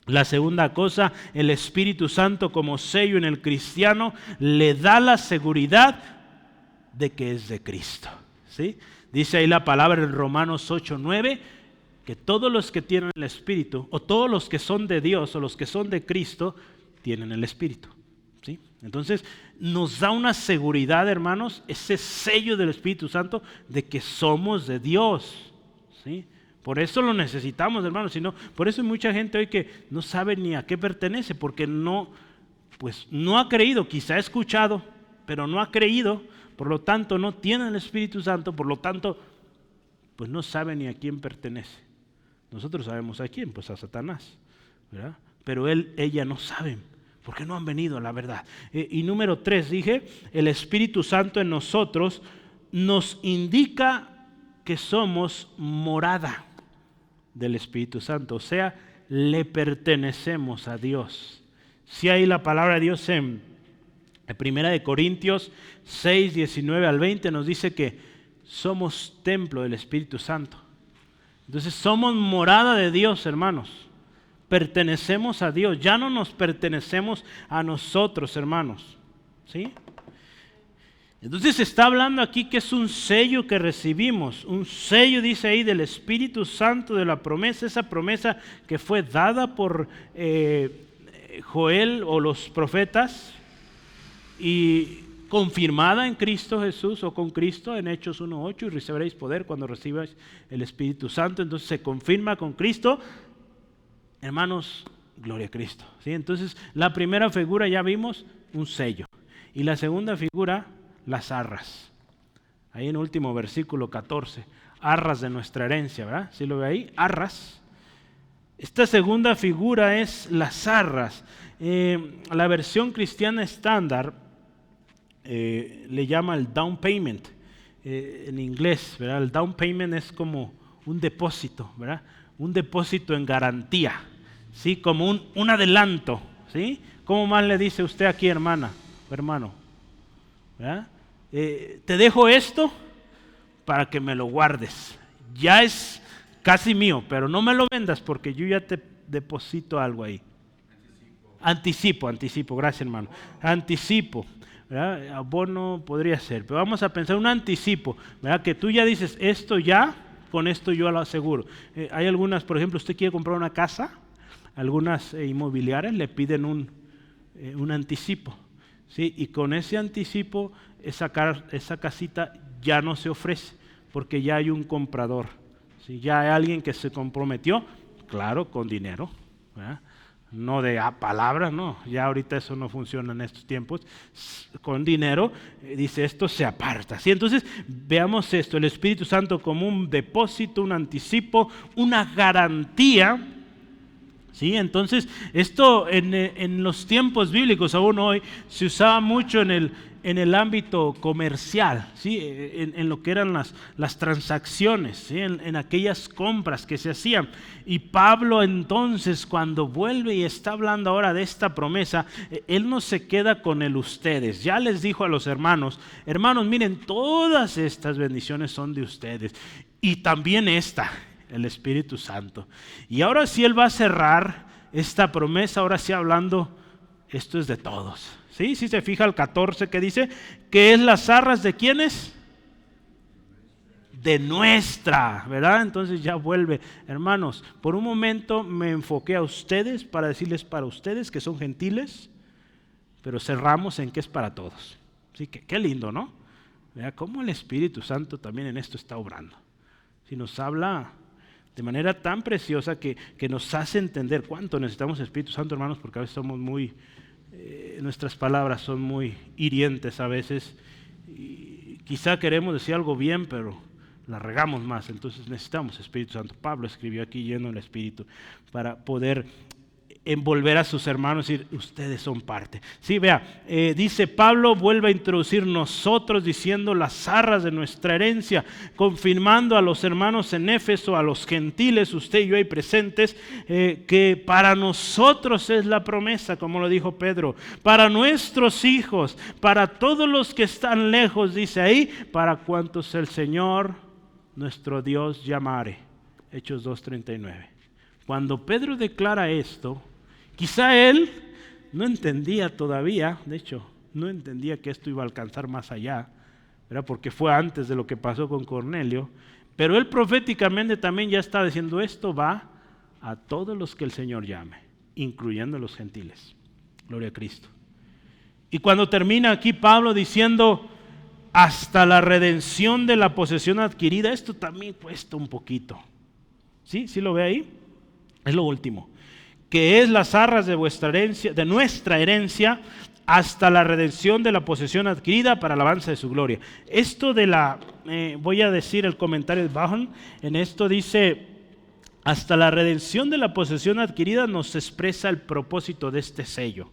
Speaker 1: La segunda cosa, el Espíritu Santo como sello en el cristiano le da la seguridad de que es de Cristo, ¿sí? Dice ahí la palabra en Romanos 8:9, que todos los que tienen el Espíritu, o todos los que son de Dios, o los que son de Cristo, tienen el Espíritu, ¿sí? Entonces, nos da una seguridad, hermanos, ese sello del Espíritu Santo de que somos de Dios, ¿sí? Por eso lo necesitamos, hermanos. Si no, por eso hay mucha gente hoy que no sabe ni a qué pertenece, porque no ha creído, quizá ha escuchado, pero no ha creído. Por lo tanto, no tiene el Espíritu Santo, por lo tanto, pues no sabe ni a quién pertenece. Nosotros sabemos a quién, pues a Satanás, ¿verdad? Pero ella no saben, porque no han venido a la verdad. Y número 3, dije, el Espíritu Santo en nosotros nos indica que somos morada del Espíritu Santo, o sea, le pertenecemos a Dios. Si hay la palabra de Dios en Primera de Corintios 6:19-20 nos dice que somos templo del Espíritu Santo. Entonces somos morada de Dios, hermanos. Pertenecemos a Dios, ya no nos pertenecemos a nosotros, hermanos, ¿sí? Entonces está hablando aquí que es un sello que recibimos, un sello, dice ahí, del Espíritu Santo, de la promesa, esa promesa que fue dada por Joel o los profetas, y confirmada en Cristo Jesús o con Cristo en Hechos 1:8, y recibiréis poder cuando recibáis el Espíritu Santo. Entonces se confirma con Cristo, hermanos, gloria a Cristo, ¿sí? Entonces la primera figura ya vimos, un sello, y la segunda figura, las arras. Ahí en el último versículo 14, arras de nuestra herencia, ¿verdad? ¿Sí lo ve ahí? Arras. Esta segunda figura es las arras. La versión cristiana estándar le llama el down payment en inglés, ¿verdad? El down payment es como un depósito, ¿verdad? Un depósito en garantía, ¿sí? Como un adelanto, ¿sí? ¿Cómo más le dice usted aquí, hermana o hermano? ¿Verdad? Te dejo esto para que me lo guardes. Ya es casi mío, pero no me lo vendas porque yo ya te deposito algo ahí. Anticipo, gracias, hermano. Anticipo, ¿verdad? Abono podría ser, pero vamos a pensar un anticipo, ¿verdad? Que tú ya dices, esto ya, con esto yo lo aseguro. Hay algunas, por ejemplo, usted quiere comprar una casa, algunas inmobiliarias le piden un anticipo, ¿sí? Y con ese anticipo, esa casita ya no se ofrece, porque ya hay un comprador, ¿sí? Ya hay alguien que se comprometió, claro, con dinero, ¿verdad? No de palabras, no, ya ahorita eso no funciona en estos tiempos, con dinero, dice esto se aparta, ¿sí? Entonces veamos esto, el Espíritu Santo como un depósito, un anticipo, una garantía, ¿sí? Entonces esto en los tiempos bíblicos, aún hoy, se usaba mucho en el ámbito comercial, ¿sí? En lo que eran las transacciones, ¿sí? En aquellas compras que se hacían. Y Pablo entonces, cuando vuelve y está hablando ahora de esta promesa, él no se queda con el ustedes. Ya les dijo a los hermanos, miren, todas estas bendiciones son de ustedes. Y también esta, el Espíritu Santo. Y ahora sí él va a cerrar esta promesa, ahora sí hablando esto es de todos. ¿Sí? Si se fija el 14 que dice, ¿qué es las arras de quiénes? De nuestra, ¿verdad? Entonces ya vuelve. Hermanos, por un momento me enfoqué a ustedes para decirles para ustedes que son gentiles, pero cerramos en que es para todos. Así que qué lindo, ¿no? Vea cómo el Espíritu Santo también en esto está obrando. Si nos habla de manera tan preciosa que nos hace entender cuánto necesitamos Espíritu Santo, hermanos, porque a veces somos muy, nuestras palabras son muy hirientes a veces. Y quizá queremos decir algo bien, pero la regamos más, entonces necesitamos Espíritu Santo. Pablo escribió aquí lleno del Espíritu para poder envolver a sus hermanos y decir, ustedes son parte. Sí, vea, dice Pablo, vuelve a introducir nosotros diciendo las arras de nuestra herencia, confirmando a los hermanos en Éfeso, a los gentiles, usted y yo ahí presentes, que para nosotros es la promesa, como lo dijo Pedro, para nuestros hijos, para todos los que están lejos, dice ahí, para cuantos el Señor, nuestro Dios, llamare. Hechos 2:39. Cuando Pedro declara esto, quizá él no entendía todavía, de hecho, no entendía que esto iba a alcanzar más allá, ¿verdad? Porque fue antes de lo que pasó con Cornelio, pero él proféticamente también ya está diciendo, esto va a todos los que el Señor llame, incluyendo a los gentiles. Gloria a Cristo. Y cuando termina aquí Pablo diciendo, hasta la redención de la posesión adquirida, esto también cuesta un poquito. ¿Sí? ¿Sí lo ve ahí? Es lo último. Que es las arras de vuestra herencia, de nuestra herencia, hasta la redención de la posesión adquirida para alabanza de su gloria. Esto de la, voy a decir el comentario de Bajon, en esto dice, hasta la redención de la posesión adquirida nos expresa el propósito de este sello.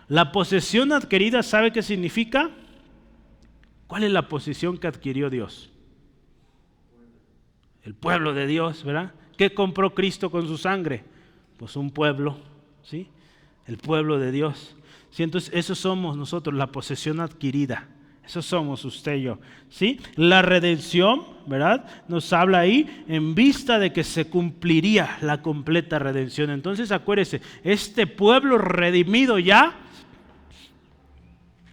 Speaker 1: La posesión adquirida, ¿sabe qué significa? ¿Cuál es la posición que adquirió Dios? El pueblo de Dios, ¿verdad? ¿Qué compró Cristo con su sangre? Pues un pueblo, ¿sí? El pueblo de Dios. ¿Sí? Entonces, eso somos nosotros, la posesión adquirida. Eso somos usted y yo, ¿sí? La redención, ¿verdad? Nos habla ahí en vista de que se cumpliría la completa redención. Entonces, acuérdese, este pueblo redimido ya,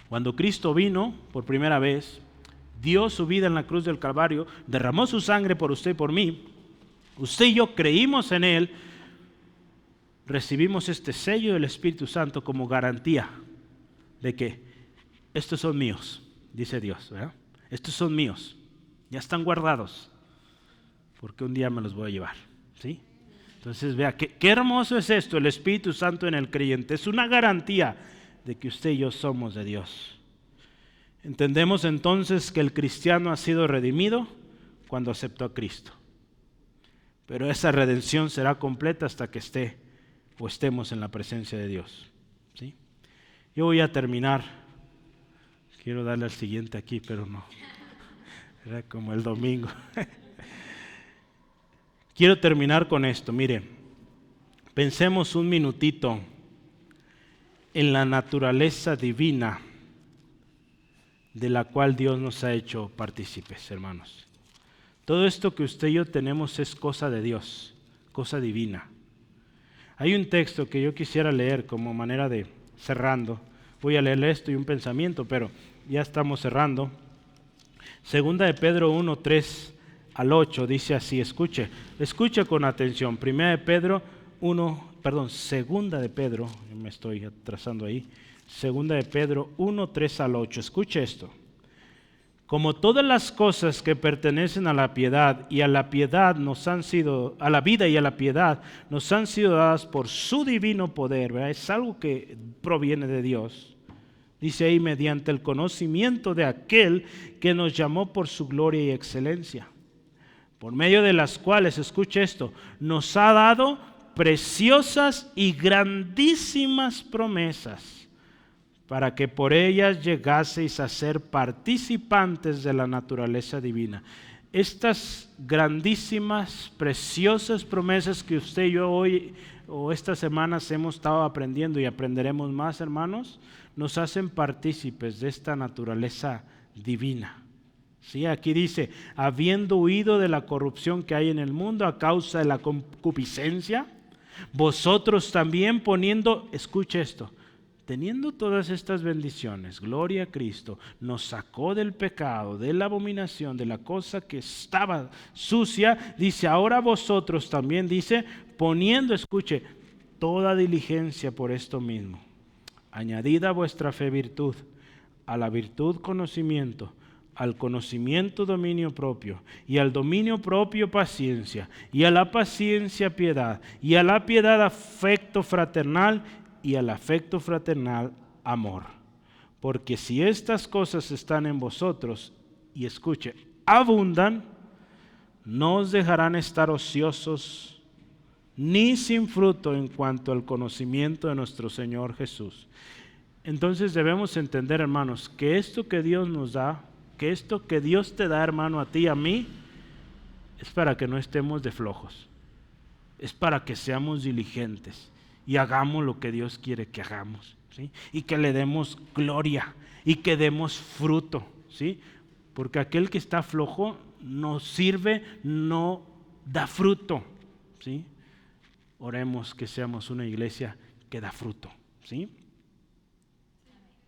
Speaker 1: cuando Cristo vino por primera vez, dio su vida en la cruz del Calvario, derramó su sangre por usted y por mí, usted y yo creímos en Él, recibimos este sello del Espíritu Santo como garantía de que estos son míos, dice Dios, ¿verdad? Estos son míos, ya están guardados, porque un día me los voy a llevar, ¿sí? Entonces vea, qué hermoso es esto, el Espíritu Santo en el creyente, es una garantía de que usted y yo somos de Dios. Entendemos entonces que el cristiano ha sido redimido cuando aceptó a Cristo. Pero esa redención será completa hasta que estemos en la presencia de Dios, ¿sí? Yo voy a terminar. Quiero darle al siguiente aquí, pero no. Era como el domingo. Quiero terminar con esto. Mire, pensemos un minutito en la naturaleza divina de la cual Dios nos ha hecho partícipes, hermanos. Todo esto que usted y yo tenemos es cosa de Dios, cosa divina. Hay un texto que yo quisiera leer como manera de cerrando. Voy a leerle esto y un pensamiento, pero ya estamos cerrando. Segunda de Pedro 1, 3 al 8 dice así, escuche con atención. Segunda de Pedro, me estoy atrasando ahí. Segunda de Pedro 1, 3 al 8. Escuche esto. Como todas las cosas que pertenecen a la piedad y a la piedad a la vida y a la piedad nos han sido dadas por su divino poder, ¿verdad? Es algo que proviene de Dios. Dice ahí, mediante el conocimiento de aquel que nos llamó por su gloria y excelencia, por medio de las cuales, escuche esto, nos ha dado preciosas y grandísimas promesas, para que por ellas llegaseis a ser participantes de la naturaleza divina. Estas grandísimas, preciosas promesas que usted y yo hoy o estas semanas hemos estado aprendiendo y aprenderemos más, hermanos, nos hacen partícipes de esta naturaleza divina. Sí, aquí dice, habiendo huido de la corrupción que hay en el mundo a causa de la concupiscencia, vosotros también poniendo, escuche esto, teniendo todas estas bendiciones, gloria a Cristo, nos sacó del pecado, de la abominación, de la cosa que estaba sucia, dice, ahora vosotros también, dice, poniendo, escuche, toda diligencia por esto mismo, añadida a vuestra fe virtud, a la virtud conocimiento, al conocimiento dominio propio, y al dominio propio paciencia, y a la paciencia piedad, y a la piedad afecto fraternal, y al afecto fraternal amor. Porque si estas cosas están en vosotros, y escuche, abundan, no os dejarán estar ociosos ni sin fruto en cuanto al conocimiento de nuestro Señor Jesús. Entonces debemos entender, hermanos, que esto que Dios nos da, que esto que Dios te da, hermano, a ti y a mí, es para que no estemos de flojos, es para que seamos diligentes y hagamos lo que Dios quiere que hagamos, ¿sí? Y que le demos gloria y que demos fruto, ¿sí? Porque aquel que está flojo no sirve, no da fruto, ¿sí? Oremos que seamos una iglesia que da fruto, ¿sí?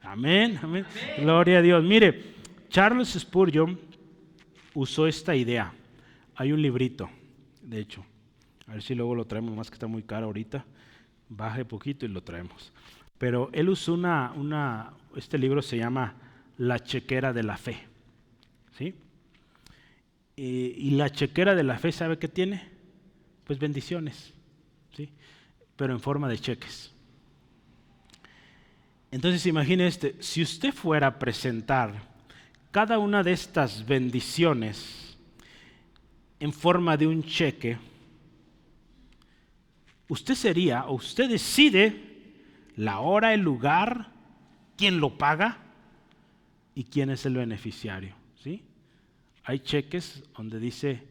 Speaker 1: Amén, amén. Gloria a Dios. Mire, Charles Spurgeon usó esta idea. Hay un librito, de hecho. A ver si luego lo traemos, más que está muy caro ahorita. Baje poquito y lo traemos. Pero él usó este libro se llama La chequera de la fe, ¿sí? Y la chequera de la fe, ¿sabe qué tiene? Pues bendiciones, ¿sí? Pero en forma de cheques. Entonces imagine si usted fuera a presentar cada una de estas bendiciones en forma de un cheque, usted decide la hora, el lugar, quién lo paga y quién es el beneficiario, ¿sí? Hay cheques donde dice,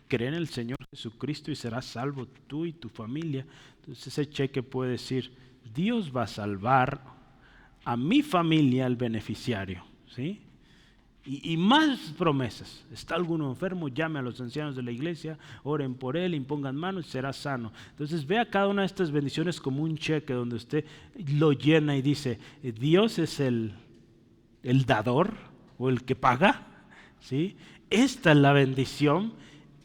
Speaker 1: cree en el Señor Jesucristo y serás salvo tú y tu familia. Entonces ese cheque puede decir, Dios va a salvar a mi familia, el beneficiario, ¿sí? Y más promesas. ¿Está alguno enfermo? Llame a los ancianos de la iglesia, oren por él, impongan manos y será sano. Entonces vea cada una de estas bendiciones como un cheque donde usted lo llena y dice, Dios es el dador o el que paga, ¿sí? Esta es la bendición,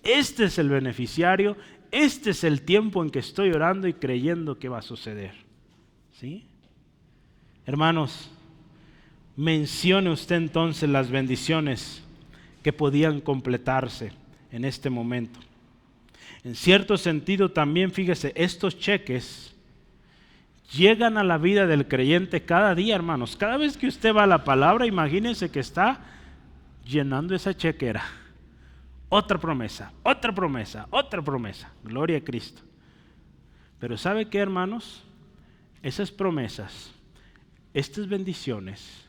Speaker 1: este es el beneficiario, este es el tiempo en que estoy orando y creyendo que va a suceder, ¿sí? Hermanos, mencione usted entonces las bendiciones que podían completarse en este momento. En cierto sentido también, fíjese, estos cheques llegan a la vida del creyente cada día, hermanos. Cada vez que usted va a la palabra, imagínese que está llenando esa chequera. Otra promesa, otra promesa, otra promesa. Gloria a Cristo. Pero ¿sabe qué, hermanos? Esas promesas, estas bendiciones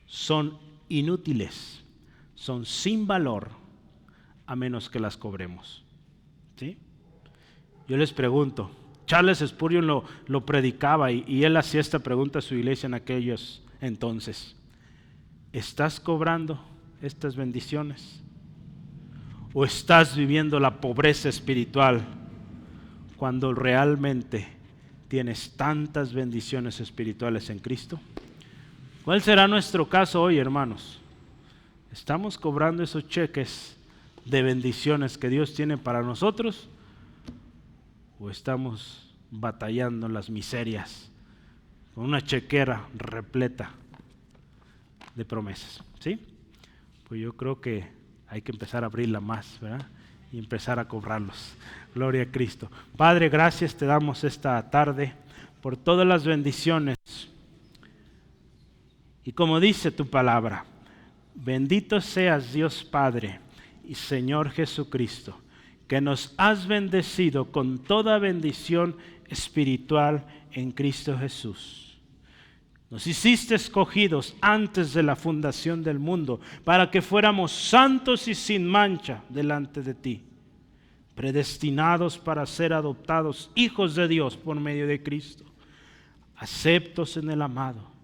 Speaker 1: son inútiles, son sin valor a menos que las cobremos, ¿sí? Yo les pregunto, Charles Spurgeon lo predicaba y él hacía esta pregunta a su iglesia en aquellos entonces. ¿Estás cobrando estas bendiciones? ¿O estás viviendo la pobreza espiritual cuando realmente tienes tantas bendiciones espirituales en Cristo? ¿Cuál será nuestro caso hoy, hermanos? ¿Estamos cobrando esos cheques de bendiciones que Dios tiene para nosotros? ¿O estamos batallando en las miserias con una chequera repleta de promesas? ¿Sí? Pues yo creo que hay que empezar a abrirla más, ¿verdad? Y empezar a cobrarlos. Gloria a Cristo. Padre, gracias te damos esta tarde por todas las bendiciones. Y como dice tu palabra, bendito seas Dios Padre y Señor Jesucristo, que nos has bendecido con toda bendición espiritual en Cristo Jesús. Nos hiciste escogidos antes de la fundación del mundo para que fuéramos santos y sin mancha delante de ti, predestinados para ser adoptados hijos de Dios por medio de Cristo, aceptos en el amado.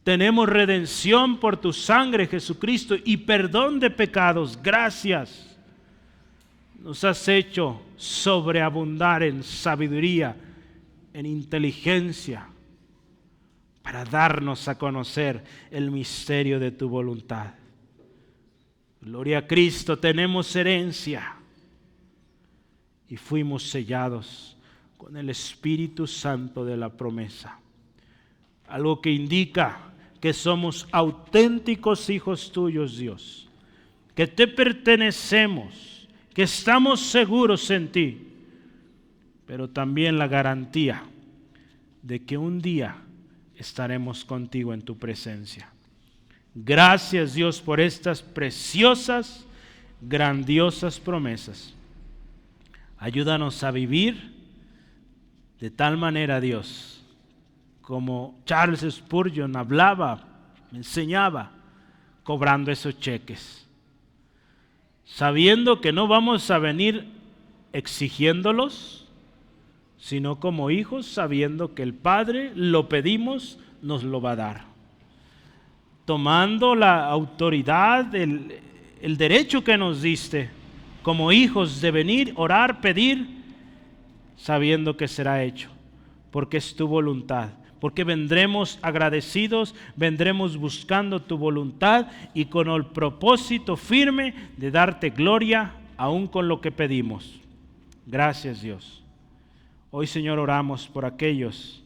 Speaker 1: Tenemos redención por tu sangre, Jesucristo, y perdón de pecados. Gracias. Nos has hecho sobreabundar en sabiduría, en inteligencia, para darnos a conocer el misterio de tu voluntad. Gloria a Cristo, tenemos herencia y fuimos sellados con el Espíritu Santo de la promesa. Algo que indica que somos auténticos hijos tuyos, Dios, que te pertenecemos, que estamos seguros en ti, pero también la garantía de que un día estaremos contigo en tu presencia. Gracias, Dios, por estas preciosas, grandiosas promesas. Ayúdanos a vivir de tal manera, Dios, como Charles Spurgeon hablaba, enseñaba, cobrando esos cheques, sabiendo que no vamos a venir exigiéndolos, sino como hijos, sabiendo que el Padre lo pedimos, nos lo va a dar. Tomando la autoridad, el derecho que nos diste, como hijos, de venir, orar, pedir, sabiendo que será hecho, porque es tu voluntad. Porque vendremos agradecidos, vendremos buscando tu voluntad y con el propósito firme de darte gloria, aún con lo que pedimos. Gracias, Dios. Hoy, Señor, oramos por aquellos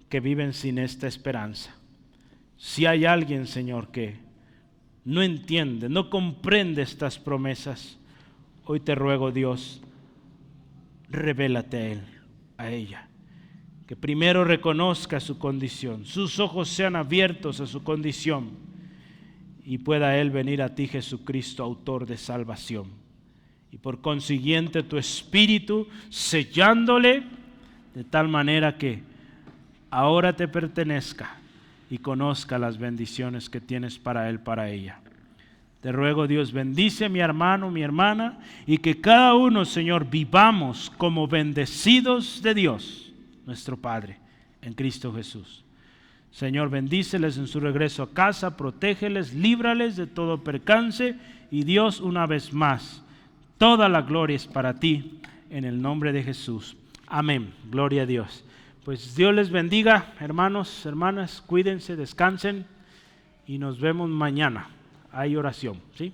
Speaker 1: que viven sin esta esperanza. Si hay alguien, Señor, que no entiende, no comprende estas promesas, hoy te ruego, Dios, revélate a él, a ella. Que primero reconozca su condición, sus ojos sean abiertos a su condición y pueda él venir a ti, Jesucristo, autor de salvación. Y por consiguiente tu Espíritu sellándole de tal manera que ahora te pertenezca y conozca las bendiciones que tienes para él, para ella. Te ruego, Dios, bendice a mi hermano, mi hermana, y que cada uno, Señor, vivamos como bendecidos de Dios, nuestro Padre, en Cristo Jesús. Señor, bendíceles en su regreso a casa, protégeles, líbrales de todo percance, y Dios, una vez más, toda la gloria es para ti, en el nombre de Jesús. Amén. Gloria a Dios. Pues Dios les bendiga, hermanos, hermanas, cuídense, descansen, y nos vemos mañana. Hay oración, ¿sí?